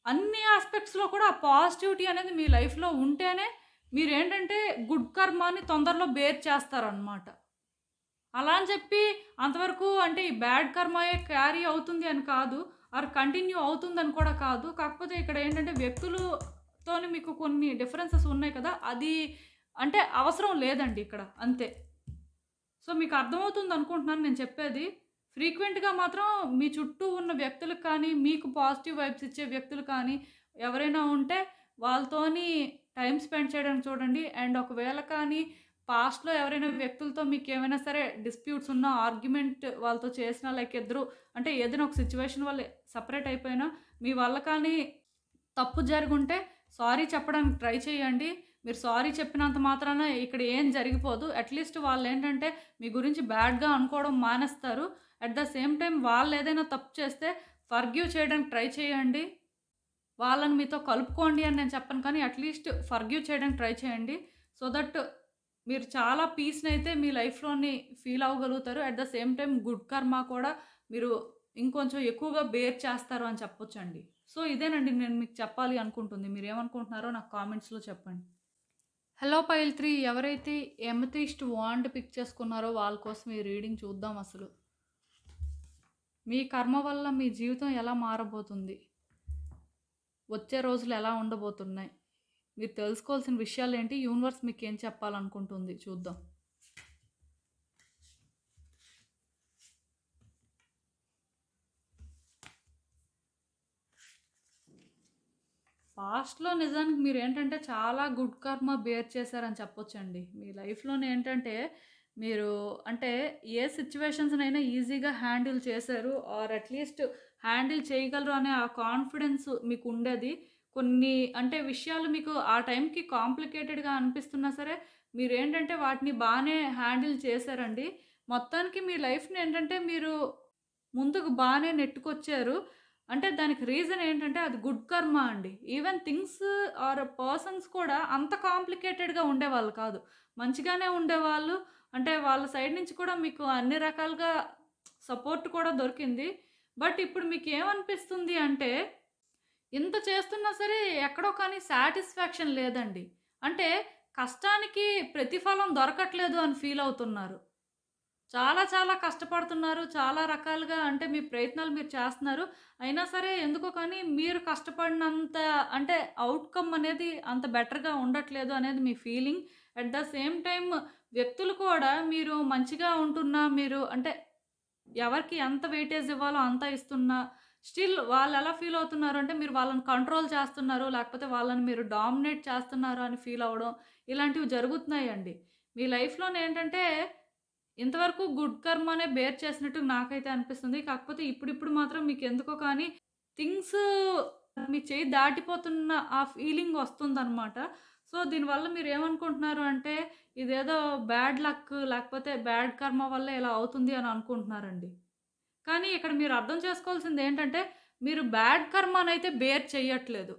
అన్ని యాస్పెక్ట్స్‌లో కూడా ఆ పాజిటివిటీ అనేది మీ లైఫ్‌లో ఉంటేనే మీరేంటంటే గుడ్ కర్మాని తొందరలో బేర్ చేస్తారనమాట. అలా అని చెప్పి అంతవరకు అంటే ఈ బ్యాడ్ కర్మాయే క్యారీ అవుతుంది అని కాదు. ఆర్ కంటిన్యూ అవుతుందని కూడా కాదు. కాకపోతే ఇక్కడ ఏంటంటే వ్యక్తులతోని మీకు కొన్ని డిఫరెన్సెస్ ఉన్నాయి కదా! అది అంటే అవసరం లేదండి ఇక్కడ అంతే. సో, మీకు అర్థమవుతుంది అనుకుంటున్నాను నేను చెప్పేది. ఫ్రీక్వెంట్‌గా మాత్రం మీ చుట్టూ ఉన్న వ్యక్తులకు కానీ, మీకు పాజిటివ్ వైబ్స్ ఇచ్చే వ్యక్తులు కానీ ఎవరైనా ఉంటే వాళ్ళతోని టైమ్ స్పెండ్ చేయడానికి చూడండి. అండ్ ఒకవేళ కానీ పాస్ట్‌లో ఎవరైనా వ్యక్తులతో మీకేమైనా సరే డిస్ప్యూట్స్ ఉన్నా, ఆర్గ్యుమెంట్ వాళ్ళతో చేసినా లైక్ ఇద్దరు అంటే ఏదైనా ఒక సిట్యుయేషన్ వల్ల సెపరేట్ అయిపోయినా, మీ వల్ల కానీ తప్పు జరిగుంటే సారీ చెప్పడానికి ట్రై చేయండి. మీరు సారీ చెప్పినంత మాత్రాన ఇక్కడ ఏం జరిగిపోదు. అట్‌లీస్ట్ వాళ్ళేంటంటే మీ గురించి బ్యాడ్‌గా అనుకోవడం మానేస్తారు. అట్ ద సేమ్ టైమ్ వాళ్ళేదైనా తప్పు చేస్తే ఫర్‌గివ్ చేయడానికి ట్రై చేయండి. వాళ్ళని మీతో కలుపుకోండి అని నేను చెప్పను కానీ అట్‌లీస్ట్ ఫర్‌గివ్ చేయడానికి ట్రై చేయండి. సో దట్ మీరు చాలా పీస్‌నైతే మీ లైఫ్‌లోని ఫీల్ అవ్వగలుగుతారు. At the same time good karma కూడా మీరు ఇంకొంచెం ఎక్కువగా బేర్ చేస్తారు అని చెప్పొచ్చండి. సో ఇదేనండి నేను మీకు చెప్పాలి అనుకుంటుంది. మీరేమనుకుంటున్నారో నాకు కామెంట్స్‌లో చెప్పండి. హలో పైల్ 3 ఎవరైతే ఎమథిస్ట్ వాండ్ పిక్ చేసుకున్నారో వాళ్ళ కోసం ఈ రీడింగ్ చూద్దాం అసలు. మీ కర్మ వల్ల మీ జీవితం ఎలా మారబోతుంది? వచ్చే రోజులు ఎలా ఉండబోతున్నాయి? మీరు తెలుసుకోవాల్సిన విషయాలేంటి? యూనివర్స్ మీకేం చెప్పాలనుకుంటుంది చూద్దాం. పాస్ట్‌లో నిజానికి మీరేంటంటే చాలా గుడ్ కర్మ బేర్ చేశారని చెప్పొచ్చండి. మీ లైఫ్‌లోనే ఏంటంటే మీరు అంటే ఏ సిట్యుయేషన్స్‌నైనా ఈజీగా హ్యాండిల్ చేశారు. ఆర్ అట్‌లీస్ట్ హ్యాండిల్ చేయగలరు అనే ఆ కాన్ఫిడెన్స్ మీకుండేది. కొన్ని అంటే విషయాలు మీకు ఆ టైంకి కాంప్లికేటెడ్‌గా అనిపిస్తున్నా సరే మీరేంటంటే వాటిని బానే హ్యాండిల్ చేశారండి. మొత్తానికి మీ లైఫ్‌ని ఏంటంటే మీరు ముందుకు బానే నెట్టుకొచ్చారు. అంటే దానికి రీజన్ ఏంటంటే అది గుడ్ కర్మ అండి. ఈవెన్ థింగ్స్ ఆర్ పర్సన్స్ కూడా అంత కాంప్లికేటెడ్‌గా ఉండేవాళ్ళు కాదు. మంచిగానే ఉండేవాళ్ళు. అంటే వాళ్ళ సైడ్ నుంచి కూడా మీకు అన్ని రకాలుగా సపోర్ట్ కూడా దొరికింది. బట్ ఇప్పుడు మీకేమనిపిస్తుంది అంటే ఇంత చేస్తున్నా సరే ఎక్కడో కానీ సాటిస్ఫాక్షన్ లేదండి. అంటే కష్టానికి ప్రతిఫలం దొరకట్లేదు అని ఫీల్ అవుతున్నారు. చాలా చాలా కష్టపడుతున్నారు. చాలా రకాలుగా అంటే మీ ప్రయత్నాలు మీరు చేస్తున్నారు. అయినా సరే ఎందుకో కానీ మీరు కష్టపడినంత అంటే ఔట్‌కమ్ అనేది అంత బెటర్‌గా ఉండట్లేదు అనేది మీ feeling. At the same time వ్యక్తులు కూడా మీరు మంచిగా ఉంటున్నా మీరు అంటే ఎవరికి ఎంత వెయిటేజ్ ఇవ్వాలో అంత ఇస్తున్నా, స్టిల్ వాళ్ళెలా ఫీల్ అవుతున్నారు అంటే మీరు వాళ్ళని కంట్రోల్ చేస్తున్నారు. లేకపోతే వాళ్ళని మీరు డామినేట్ చేస్తున్నారు అని ఫీల్ అవ్వడం ఇలాంటివి జరుగుతున్నాయండి. మీ లైఫ్‌లోనేంటంటే ఇంతవరకు గుడ్ కర్మనే బేర్ చేసినట్టు నాకైతే అనిపిస్తుంది. కాకపోతే ఇప్పుడిప్పుడు మాత్రం మీకెందుకో కానీ థింగ్స్ మీ చెయ్యి దాటిపోతున్న ఆ ఫీలింగ్ వస్తుందనమాట. సో, దీనివల్ల మీరేమనుకుంటున్నారు అంటే ఇదేదో బ్యాడ్ లక్ లేకపోతే బ్యాడ్ కర్మ వల్లే ఇలా అవుతుంది అని అనుకుంటున్నారండి. కానీ ఇక్కడ మీరు అర్థం చేసుకోవాల్సిందేంటంటే మీరు బ్యాడ్ కర్మనైతే బేర్ చెయ్యట్లేదు.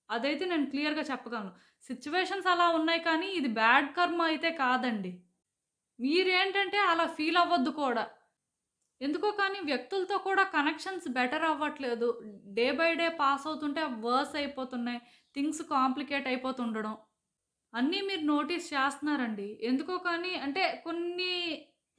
అదైతే నేను క్లియర్‌గా చెప్పగలను. సిట్యుయేషన్స్ అలా ఉన్నాయి కానీ ఇది బ్యాడ్ కర్మ అయితే కాదండి. మీరేంటంటే అలా ఫీల్ అవ్వద్దు కూడా. ఎందుకో కానీ వ్యక్తులతో కూడా కనెక్షన్స్ బెటర్ అవ్వట్లేదు. డే బై డే పాస్ అవుతుంటే వర్స్ అయిపోతున్నాయి. థింగ్స్ కాంప్లికేట్ అయిపోతుండడం. అన్నీ మీరు నోటీస్ చేస్తున్నారండి. ఎందుకో కానీ అంటే కొన్ని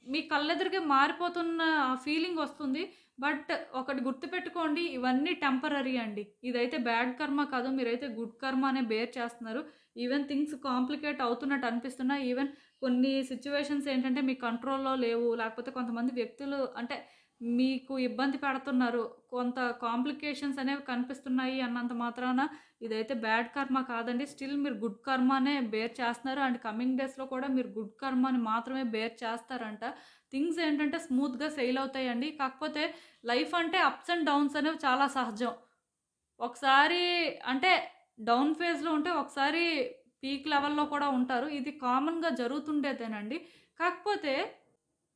మీ కళ్ళెదురుగే మారిపోతున్న ఫీలింగ్ వస్తుంది. బట్ ఒకటి గుర్తుపెట్టుకోండి ఇవన్నీ టెంపరరీ అండి. ఇదైతే బ్యాడ్ కర్మ కాదు. మీరైతే గుడ్ కర్మ అనే బేర్ చేస్తున్నారు. ఈవెన్ థింగ్స్ కాంప్లికేట్ అవుతున్నట్టు అనిపిస్తున్నా ఈవెన్ కొన్ని సిట్యుయేషన్స్ ఏంటంటే మీ కంట్రోల్‌లో లేవు. లేకపోతే కొంతమంది వ్యక్తులు అంటే మీకు ఇబ్బంది పెడుతున్నారు. కొంత కాంప్లికేషన్స్ అనేవి కనిపిస్తున్నాయి అన్నంత మాత్రాన ఇదైతే బ్యాడ్ కర్మ కాదండి. స్టిల్ మీరు గుడ్ కర్మనే బేర్ చేస్తున్నారు. అండ్ కమింగ్ డేస్‌లో కూడా మీరు గుడ్ కర్మని మాత్రమే బేర్ చేస్తారంట. థింగ్స్ ఏంటంటే స్మూత్‌గా సెయిల్ అవుతాయండి. కాకపోతే లైఫ్ అంటే అప్స్ అండ్ డౌన్స్ అనేవి చాలా సహజం. ఒకసారి అంటే డౌన్ ఫేజ్‌లో ఉంటే ఒకసారి పీక్ లెవెల్‌లో కూడా ఉంటారు. ఇది కామన్‌గా జరుగుతుండేదేనండి. కాకపోతే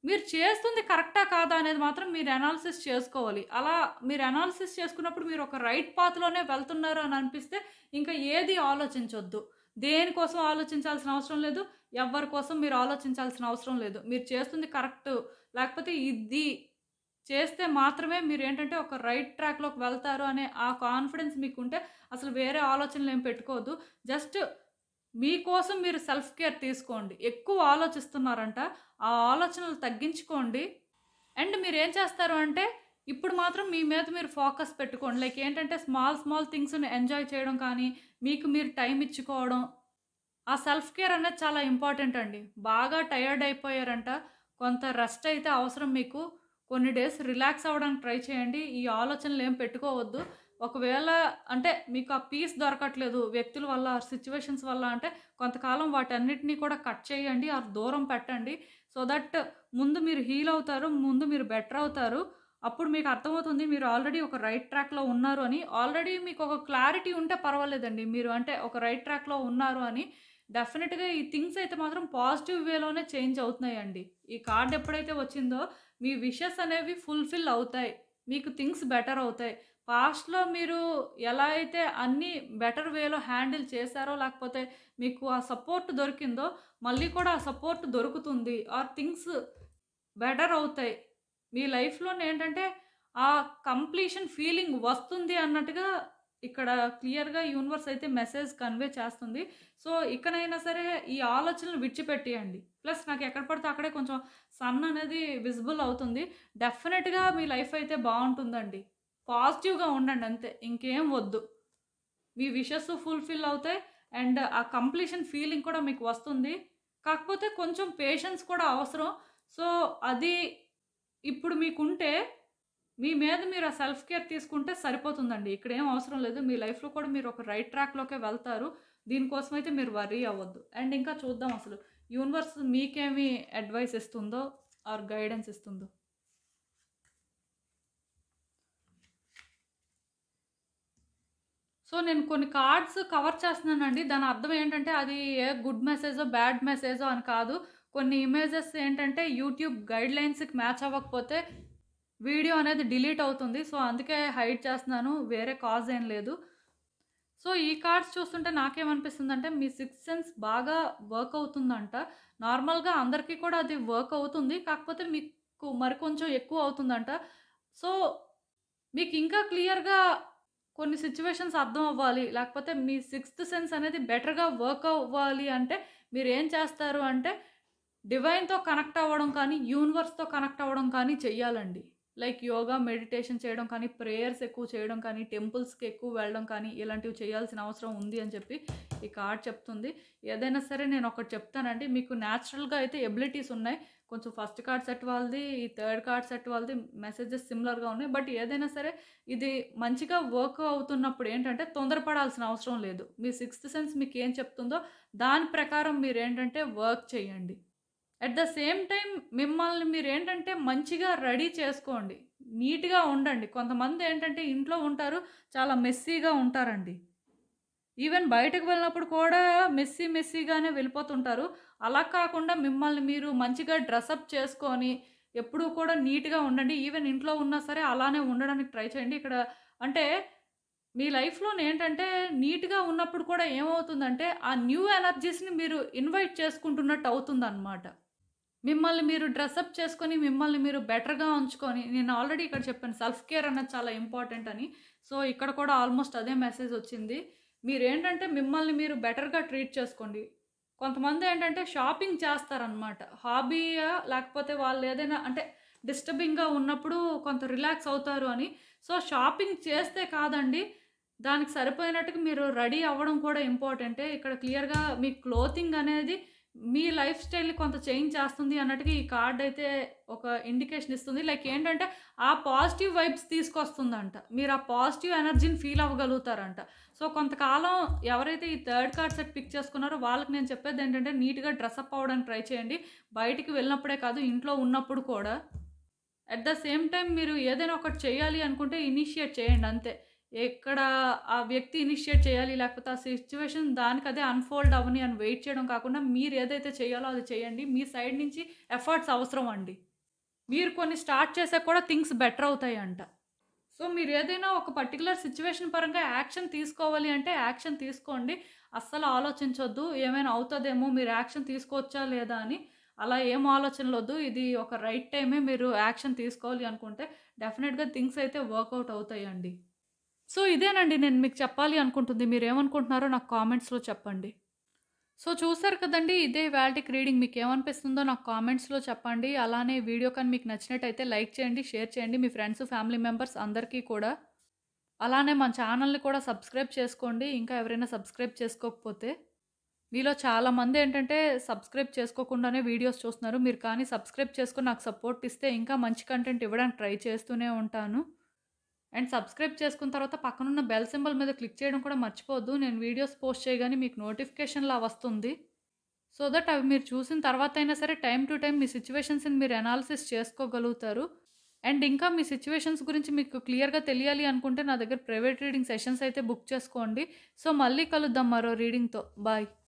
మీరు చేస్తుంది కరెక్టా కాదా అనేది మాత్రం మీరు అనాలిసిస్ చేసుకోవాలి. అలా మీరు అనాలిసిస్ చేసుకున్నప్పుడు మీరు ఒక రైట్ పాత్‌లోనే వెళ్తున్నారు అని అనిపిస్తే ఇంకా ఏది ఆలోచించొద్దు. దేనికోసం ఆలోచించాల్సిన అవసరం లేదు. ఎవ్వరి కోసం మీరు ఆలోచించాల్సిన అవసరం లేదు. మీరు చేస్తుంది కరెక్టు లేకపోతే ఇది చేస్తే మాత్రమే మీరేంటంటే ఒక రైట్ ట్రాక్‌లోకి వెళ్తారు అనే ఆ కాన్ఫిడెన్స్ మీకుంటే అసలు వేరే ఆలోచనలేం పెట్టుకోవద్దు. జస్ట్ మీకోసం మీరు సెల్ఫ్ కేర్ తీసుకోండి. ఎక్కువ ఆలోచిస్తున్నారంట. ఆ ఆలోచనలు తగ్గించుకోండి. అండ్ మీరేం చేస్తారు అంటే ఇప్పుడు మాత్రం మీ మీద మీరు ఫోకస్ పెట్టుకోండి. లైక్ ఏంటంటే స్మాల్ స్మాల్ థింగ్స్‌ని ఎంజాయ్ చేయడం కానీ, మీకు మీరు టైమ్ ఇచ్చుకోవడం. ఆ సెల్ఫ్ కేర్ అనేది చాలా ఇంపార్టెంట్ అండి. బాగా టయర్డ్ అయిపోయారంట. కొంత రెస్ట్ అయితే అవసరం మీకు. కొన్ని డేస్ రిలాక్స్ అవ్వడానికి ట్రై చేయండి. ఈ ఆలోచనలేం పెట్టుకోవద్దు. ఒకవేళ అంటే మీకు ఆ పీస్ దొరకట్లేదు వ్యక్తుల వల్ల, సిట్యుయేషన్స్ వల్ల అంటే కొంతకాలం వాటన్నిటిని కూడా కట్ చేయండి. ఆర్ దూరం పెట్టండి. సో దట్ ముందు మీరు హీల్ అవుతారు. ముందు మీరు బెటర్ అవుతారు. అప్పుడు మీకు అర్థమవుతుంది మీరు ఆల్రెడీ ఒక రైట్ ట్రాక్‌లో ఉన్నారు అని. ఆల్రెడీ మీకు ఒక క్లారిటీ ఉంటే పర్వాలేదండి. మీరు అంటే ఒక రైట్ ట్రాక్‌లో ఉన్నారు అని. డెఫినిట్‌గా ఈ థింగ్స్ అయితే మాత్రం పాజిటివ్ వేలోనే చేంజ్ అవుతున్నాయండి. ఈ కార్డ్ ఎప్పుడైతే వచ్చిందో మీ విషెస్ అనేవి ఫుల్‌ఫిల్ అవుతాయి. మీకు థింగ్స్ బెటర్ అవుతాయి. పాస్ట్‌లో మీరు ఎలా అయితే అన్నీ బెటర్ వేలో హ్యాండిల్ చేశారో, లేకపోతే మీకు ఆ సపోర్ట్ దొరికిందో, మళ్ళీ కూడా ఆ సపోర్ట్ దొరుకుతుంది. ఆర్ థింగ్స్ బెటర్ అవుతాయి. మీ లైఫ్‌లోనేంటంటే ఆ కంప్లీషన్ ఫీలింగ్ వస్తుంది అన్నట్టుగా ఇక్కడ క్లియర్‌గా యూనివర్స్ అయితే మెసేజ్ కన్వే చేస్తుంది. సో, ఇకనైనా సరే ఈ ఆలోచనలు విడిచిపెట్టేయండి. ప్లస్ నాకు ఎక్కడ పడితే అక్కడే కొంచెం సన్ అనేది విజిబుల్ అవుతుంది. డెఫినిట్‌గా మీ లైఫ్ అయితే బావుంటుందండి. పాజిటివ్‌గా ఉండండి అంతే. ఇంకేం వద్దు. మీ విషెస్ ఫుల్‌ఫిల్ అవుతాయి. అండ్ ఆ కంప్లీషన్ ఫీలింగ్ కూడా మీకు వస్తుంది. కాకపోతే కొంచెం పేషెన్స్ కూడా అవసరం. సో, అది ఇప్పుడు మీకుంటే మీ మీద మీరు ఆ సెల్ఫ్ కేర్ తీసుకుంటే సరిపోతుందండి. ఇక్కడేం అవసరం లేదు. మీ లైఫ్‌లో కూడా మీరు ఒక రైట్ ట్రాక్‌లోకే వెళ్తారు. దీనికోసమైతే మీరు వర్రీ అవ్వద్దు. అండ్ ఇంకా చూద్దాం అసలు యూనివర్స్ మీకేమి అడ్వైస్ ఇస్తుందో ఆర్ గైడెన్స్ ఇస్తుందో. సో, నేను కొన్ని కార్డ్స్ కవర్ చేస్తున్నానండి. దాని అర్థం ఏంటంటే, అది ఏ గుడ్ మెసేజో, బ్యాడ్ మెసేజో అని కాదు. కొన్ని ఇమేజెస్ ఏంటంటే, యూట్యూబ్ గైడ్‌లైన్స్‌కి మ్యాచ్ అవ్వకపోతే వీడియో అనేది డిలీట్ అవుతుంది. సో, అందుకే హైడ్ చేస్తున్నాను. వేరే కాజ్ ఏం లేదు. సో, ఈ కార్డ్స్ చూస్తుంటే నాకేమనిపిస్తుందంటే, మీ సిక్స్త్ సెన్స్ బాగా వర్క్ అవుతుందంట. నార్మల్‌గా అందరికీ కూడా అది వర్క్ అవుతుంది. కాకపోతే మీకు మరికొంచెం ఎక్కువ అవుతుందంట. సో, మీకింకా క్లియర్‌గా కొన్ని సిట్యుయేషన్స్ అర్థం అవ్వాలి. లేకపోతే మీ సిక్స్త్ సెన్స్ అనేది బెటర్‌గా వర్క్ అవ్వాలి అంటే మీరేం చేస్తారు అంటే డివైన్‌తో కనెక్ట్ అవ్వడం కానీ, యూనివర్స్‌తో కనెక్ట్ అవ్వడం కానీ చెయ్యాలండి. లైక్ యోగా, మెడిటేషన్ చేయడం కానీ, ప్రేయర్స్ ఎక్కువ చేయడం కానీ, టెంపుల్స్‌కి ఎక్కువ వెళ్ళడం కానీ, ఇలాంటివి చేయాల్సిన అవసరం ఉంది అని చెప్పి ఈ కార్డ్ చెప్తుంది. ఏదైనా సరే నేనొకటి చెప్తానండి. మీకు న్యాచురల్‌గా అయితే ఎబిలిటీస్ ఉన్నాయి. కొంచెం ఫస్ట్ కార్డ్ సెట్ వాళ్ళది, ఈ థర్డ్ కార్డ్ సెట్ వాళ్ళది మెసేజెస్ సిమిలర్‌గా ఉన్నాయి. బట్ ఏదైనా సరే ఇది మంచిగా వర్క్ అవుతున్నప్పుడు ఏంటంటే తొందరపడాల్సిన అవసరం లేదు. మీ సిక్స్త్ సెన్స్ మీకేం చెప్తుందో దాని ప్రకారం మీరేంటంటే వర్క్ చేయండి. అట్ ద సేమ్ టైమ్ మిమ్మల్ని మీరేంటంటే మంచిగా రెడీ చేసుకోండి. నీట్‌గా ఉండండి. కొంతమందేంటంటే ఇంట్లో ఉంటారు. చాలా మెస్సీగా ఉంటారండి. ఈవెన్ బయటకు వెళ్ళినప్పుడు కూడా మెస్సీగానే వెళ్ళిపోతుంటారు. అలా కాకుండా మిమ్మల్ని మీరు మంచిగా డ్రెసప్ చేసుకొని, ఎప్పుడూ కూడా నీట్‌గా ఉండండి. ఈవెన్ ఇంట్లో ఉన్నా సరే అలానే ఉండడానికి ట్రై చేయండి. ఇక్కడ అంటే మీ లైఫ్‌లోనేంటంటే నీట్‌గా ఉన్నప్పుడు కూడా ఏమవుతుందంటే, ఆ న్యూ ఎనర్జీస్‌ని మీరు ఇన్వైట్ చేసుకుంటున్నట్టు అవుతుందనమాట. మిమ్మల్ని మీరు డ్రెసప్ చేసుకొని, మిమ్మల్ని మీరు బెటర్‌గా ఉంచుకొని, నేను ఆల్రెడీ ఇక్కడ చెప్పాను సెల్ఫ్ కేర్ అన్నది చాలా ఇంపార్టెంట్ అని. సో, ఇక్కడ కూడా ఆల్మోస్ట్ అదే మెసేజ్ వచ్చింది. మీరేంటంటే మిమ్మల్ని మీరు బెటర్‌గా ట్రీట్ చేసుకోండి. కొంతమందేంటంటే షాపింగ్ చేస్తారనమాట. హాబీయా లేకపోతే వాళ్ళేదైనా అంటే డిస్టర్బింగ్‌గా ఉన్నప్పుడు కొంత రిలాక్స్ అవుతారు అని. సో, షాపింగ్ చేస్తే కాదండి, దానికి సరిపోయినట్టుగా మీరు రెడీ అవ్వడం కూడా ఇంపార్టెంటే. ఇక్కడ క్లియర్‌గా మీ క్లోతింగ్ అనేది మీ లైఫ్ స్టైల్‌ని కొంత చేంజ్ చేస్తుంది అన్నట్టుగా ఈ కార్డ్ అయితే ఒక ఇండికేషన్ ఇస్తుంది. లైక్ ఏంటంటే, ఆ పాజిటివ్ వైబ్స్ తీసుకొస్తుందంట. మీరు ఆ పాజిటివ్ ఎనర్జీని ఫీల్ అవ్వగలుగుతారంట. సో, కొంతకాలం ఎవరైతే ఈ థర్డ్ కార్డ్ సెట్ పిక్ చేసుకున్నారో వాళ్ళకి నేను చెప్పేదేంటంటే, నీట్‌గా డ్రెసప్ అవ్వడానికి ట్రై చేయండి. బయటికి వెళ్ళినప్పుడే కాదు, ఇంట్లో ఉన్నప్పుడు కూడా. అట్ ద సేమ్ టైమ్ మీరు ఏదైనా ఒకటి చేయాలి అనుకుంటే ఇనిషియేట్ చేయండి అంతే. ఎక్కడ ఆ వ్యక్తి ఇనిషియేట్ చేయాలి, లేకపోతే ఆ సిట్యుయేషన్ దానికదే అన్‌ఫోల్డ్ అవ్వని అని వెయిట్ చేయడం కాకుండా, మీరు ఏదైతే చేయాలో అది చేయండి. మీ సైడ్ నుంచి ఎఫర్ట్స్ అవసరం అండి. మీరు కొన్ని స్టార్ట్ చేసాక కూడా థింగ్స్ బెటర్ అవుతాయంట. సో, మీరు ఏదైనా ఒక పర్టిక్యులర్ సిట్యుయేషన్ పరంగా యాక్షన్ తీసుకోవాలి అంటే యాక్షన్ తీసుకోండి. అస్సలు ఆలోచించొద్దు. ఏమైనా అవుతదేమో, మీరు యాక్షన్ తీసుకోవచ్చా లేదా అని. అలా ఏం ఆలోచనలొద్దు. ఇది ఒక రైట్ టైమే మీరు యాక్షన్ తీసుకోవాలి అనుకుంటే డెఫినిట్‌గా థింగ్స్ అయితే వర్కౌట్ అవుతాయండి. సో, ఇదేనండి నేను మీకు చెప్పాలి అనుకుంటుంది. మీరేమనుకుంటున్నారో నాకు కామెంట్స్‌లో చెప్పండి. సో, చూసారు కదండీ! ఇదే ఇవాల్టికి రీడింగ్. మీకేమనిపిస్తుందో నాకు కామెంట్స్‌లో చెప్పండి. అలానే వీడియో కానీ మీకు నచ్చినట్టయితే లైక్ చేయండి, షేర్ చేయండి మీ ఫ్రెండ్స్, ఫ్యామిలీ మెంబర్స్ అందరికీ కూడా. అలానే మన ఛానల్‌ని కూడా సబ్స్క్రైబ్ చేసుకోండి. ఇంకా ఎవరైనా సబ్స్క్రైబ్ చేసుకోకపోతే. మీలో చాలామంది ఏంటంటే సబ్స్క్రైబ్ చేసుకోకుండానే వీడియోస్ చూస్తున్నారు. మీరు కానీ సబ్స్క్రైబ్ చేసుకొని నాకు సపోర్ట్ ఇస్తే ఇంకా మంచి కంటెంట్ ఇవ్వడానికి ట్రై చేస్తూనే ఉంటాను. అండ్ సబ్స్క్రైబ్ చేసుకున్న తర్వాత పక్కనున్న బెల్ సింబల్ మీద క్లిక్ చేయడం కూడా మర్చిపోవద్దు. నేను వీడియోస్ పోస్ట్ చేయగానే మీకు నోటిఫికేషన్‌లా వస్తుంది. సో దట్ అవి మీరు చూసిన తర్వాత అయినా సరే టైమ్ టు టైమ్ మీ సిట్యుయేషన్స్‌ని మీరు అనాలిసిస్ చేసుకోగలుగుతారు. అండ్ ఇంకా మీ సిట్యుయేషన్స్ గురించి మీకు క్లియర్‌గా తెలియాలి అనుకుంటే నా దగ్గర ప్రైవేట్ రీడింగ్ సెషన్స్ అయితే బుక్ చేసుకోండి. సో మళ్ళీ కలుద్దాం మరో రీడింగ్‌తో. బాయ్.